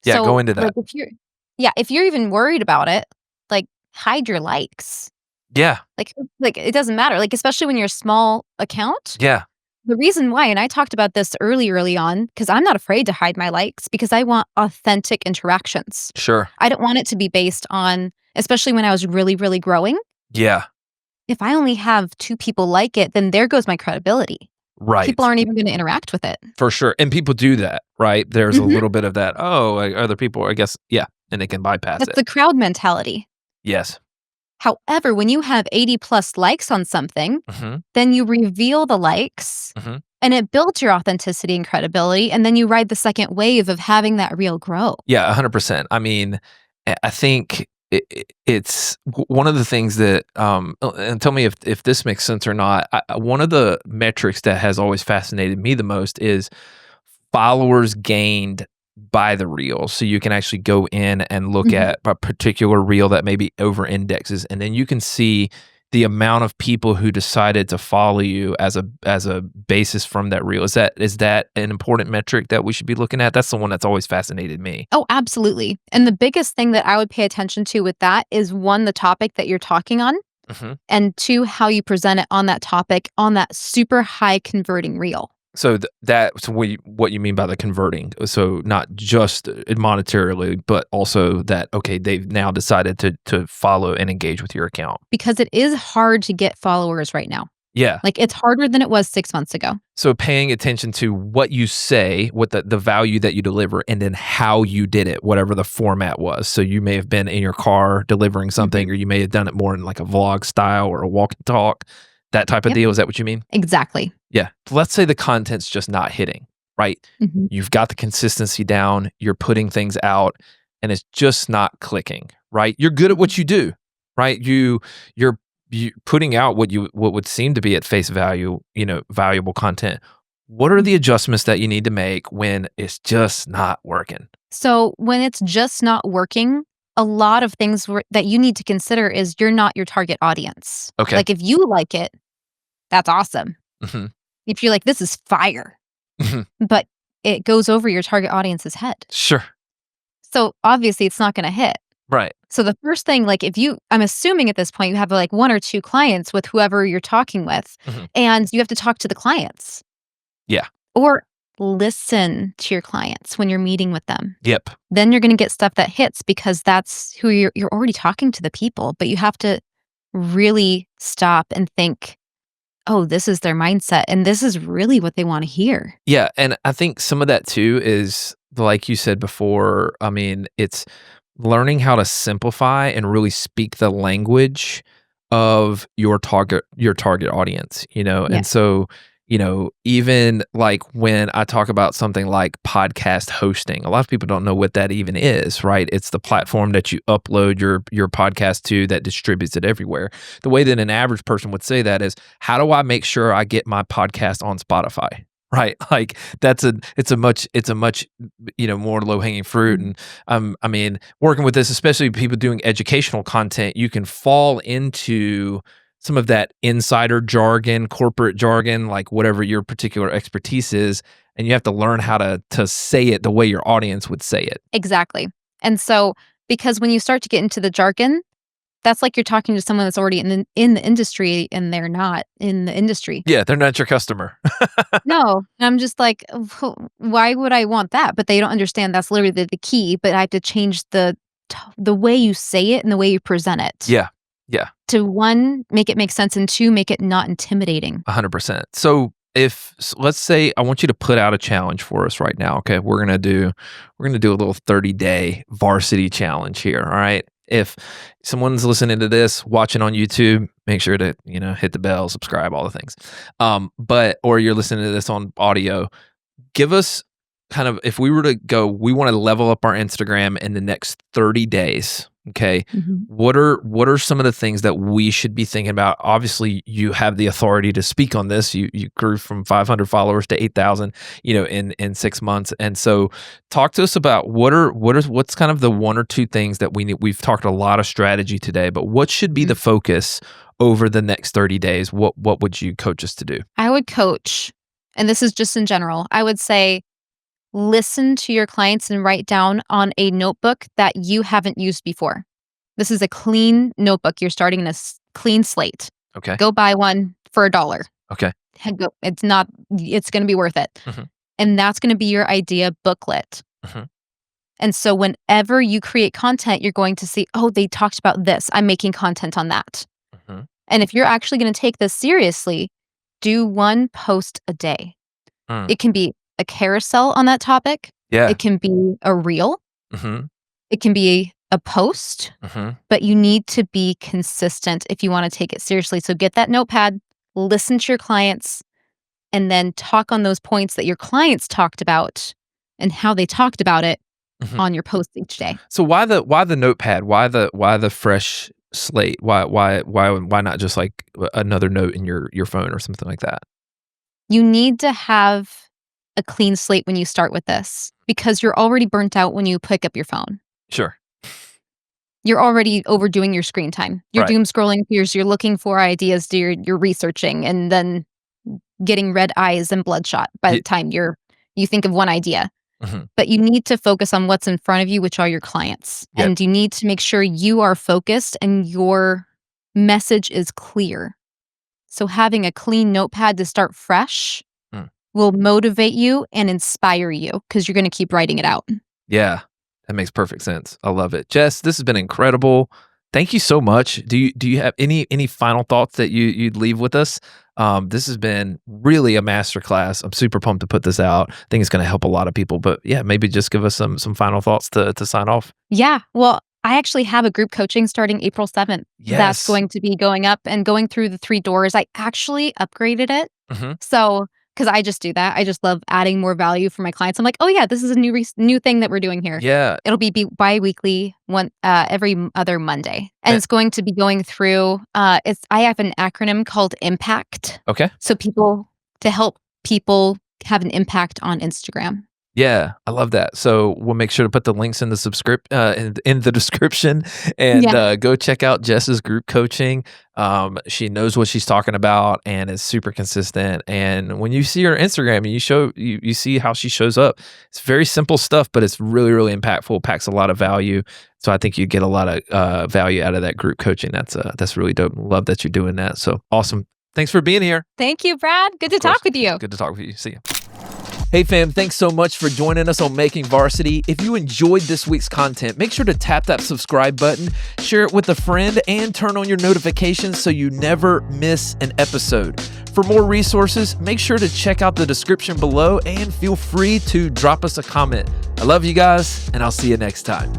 Yeah, go So, into like, that. if you're even worried about it, like, hide your likes. Yeah. Like, it doesn't matter, like, especially when you're a small account. Yeah. The reason why, and I talked about this early on, because 'cause I'm not afraid to hide my likes because I want authentic interactions. Sure. I don't want it to be based on, especially when I was really, really growing, Yeah. if I only have 2 people like it, then there goes my credibility. People Right. aren't even gonna interact with it. For sure, and people do that, right? There's a Mhm. little bit of that, "Oh, other people," I guess yeah, and they can bypass That's it. the crowd mentality. Yes. However, when you have 80 plus likes on something, Mhm. then you reveal the likes Mhm. and it builds your authenticity and credibility. And then you ride the second wave of having that reel grow. Yeah, 100%. I mean, I think it's one of the things that, and tell me if this makes sense or not. One of the metrics that has always fascinated me the most is followers gained by the reel. So you can actually go in and look Mhm. at a particular reel that maybe over indexes, and then you can see the amount of people who decided to follow you as a basis from that reel. Is that an important metric that we should be looking at? That's the one that's always fascinated me. Oh, absolutely. And the biggest thing that I would pay attention to with that is one, the topic that you're talking on, Mhm. and two, how you present it on that topic on that super high converting reel. So that's what you mean by the converting. So not just monetarily, but also that okay, they've now decided to follow and engage with your account. Because it is hard to get followers right now. Yeah. Like it's harder than it was 6 months ago. So paying attention to what you say, what the value that you deliver, and then how you did it, whatever the format was. So you may have been in your car delivering something, Mhm. or you may have done it more in like a vlog style or a walk and talk, that type of Yep. deal. Is that what you mean? Exactly. Yeah. Let's say the content's just not hitting, right? Mhm. You've got the consistency down, you're putting things out, and it's just not clicking, right? You're good at what you do, right? You're putting out what would seem to be at face value, valuable content. What are the adjustments that you need to make when it's just not working? So when it's just not working, a lot of things that you need to consider is you're not your target audience. Okay. Like if you like it, that's awesome. Mhm. If you're like, this is fire, Mhm. but it goes over your target audience's head. Sure. So obviously it's not going to hit. Right. So the first thing, like I'm assuming at this point you have like 1 or 2 clients with whoever you're talking with, Mhm. and you have to talk to the clients Yeah. or listen to your clients when you're meeting with them. Yep. Then you're going to get stuff that hits because that's who you're already talking to the people, but you have to really stop and think, oh, this is their mindset and this is really what they want to hear. Yeah, and I think some of that too is like you said before, I mean, it's learning how to simplify and really speak the language of your target audience, you know? Yeah. And so, even like when I talk about something like podcast hosting, a lot of people don't know what that even is, right? It's the platform that you upload your podcast to that distributes it everywhere. The way that an average person would say that is, how do I make sure I get my podcast on Spotify? Right. Like it's a much more low hanging fruit. Mhm. And I mean, working with this, especially people doing educational content, you can fall into some of that insider jargon, corporate jargon, like whatever your particular expertise is, and you have to learn how to say it the way your audience would say it. Exactly. And so, because when you start to get into the jargon, that's like you're talking to someone that's already in the industry and they're not in the industry. Yeah, they're not your customer. No, and I'm just like, why would I want that? But they don't understand that's literally the key. But I have to change the way you say it and the way you present it Yeah. Yeah. to one, make it make sense, and two, make it not intimidating. 100%. So let's say I want you to put out a challenge for us right now. Okay, we're gonna do a little 30-day varsity challenge here. All right. If someone's listening to this, watching on YouTube, make sure to hit the bell, subscribe, all the things. Or you're listening to this on audio, give us kind of, if we were to go, we want to level up our Instagram in the next 30 days. Okay. Mhm. What are some of the things that we should be thinking about? Obviously, you have the authority to speak on this. You grew from 500 followers to 8,000, in 6 months. And so talk to us about what's kind of the 1 or 2 things that we need. We've talked a lot of strategy today, but what should be Mhm. the focus over the next 30 days? What would you coach us to do? I would coach, and this is just in general, I would say listen to your clients and write down on a notebook that you haven't used before. This is a clean notebook. You're starting in a clean slate. Okay. Go buy one for $1. Okay. It's going to be worth it. Mhm. And that's going to be your idea booklet. Mhm. And so whenever you create content, you're going to see, oh, they talked about this. I'm making content on that. Mhm. And if you're actually going to take this seriously, do 1 post a day. Mm. It can be a carousel on that topic. Yeah. It can be a reel. Mhm. It can be a post, Mhm. but you need to be consistent if you want to take it seriously. So get that notepad, listen to your clients, and then talk on those points that your clients talked about and how they talked about it Mhm. on your post each day. So why the notepad? Why the fresh slate? Why not just like another note in your phone or something like that? You need to have a clean slate when you start with this because you're already burnt out when you pick up your phone. Sure. You're already overdoing your screen time. You're Right. doom scrolling peers, you're looking for ideas, you're researching, and then getting red eyes and bloodshot by the Ye time you think of one idea. Mhm. But you need to focus on what's in front of you, which are your clients. Yep. And you need to make sure you are focused and your message is clear. So having a clean notepad to start fresh Mm. will motivate you and inspire you because you're going to keep writing it out. Yeah. That makes perfect sense. I love it. Jess, this has been incredible. Thank you so much. Do you have any final thoughts that you'd leave with us? This has been really a masterclass. I'm super pumped to put this out. I think it's going to help a lot of people. But yeah, maybe just give us some final thoughts to sign off. Yeah. Well, I actually have a group coaching starting April 7th. That's Yes. going to be going up and going through the 3 doors. I actually upgraded it. Mhm. So, because I just do that. I just love adding more value for my clients. I'm like, oh yeah, this is a new thing that we're doing here. Yeah. It'll be bi-weekly, every other Monday, and Eh, it's going to be going through. I have an acronym called IMPACT. Okay. So to help people have an impact on Instagram. Yeah, I love that. So we'll make sure to put the links in the in the description, and Yeah. go check out Jess's group coaching. She knows what she's talking about and is super consistent. And when you see her Instagram and you see how she shows up, it's very simple stuff, but it's really, really impactful, packs a lot of value. So I think you get a lot of value out of that group coaching. That's really dope. Love that you're doing that. So awesome. Thanks for being here. Thank you, Brad. Good to talk with you. Good to talk with you. See you. Hey fam, thanks so much for joining us on Making Varsity. If you enjoyed this week's content, make sure to tap that subscribe button, share it with a friend, and turn on your notifications so you never miss an episode. For more resources, make sure to check out the description below and feel free to drop us a comment. I love you guys, and I'll see you next time.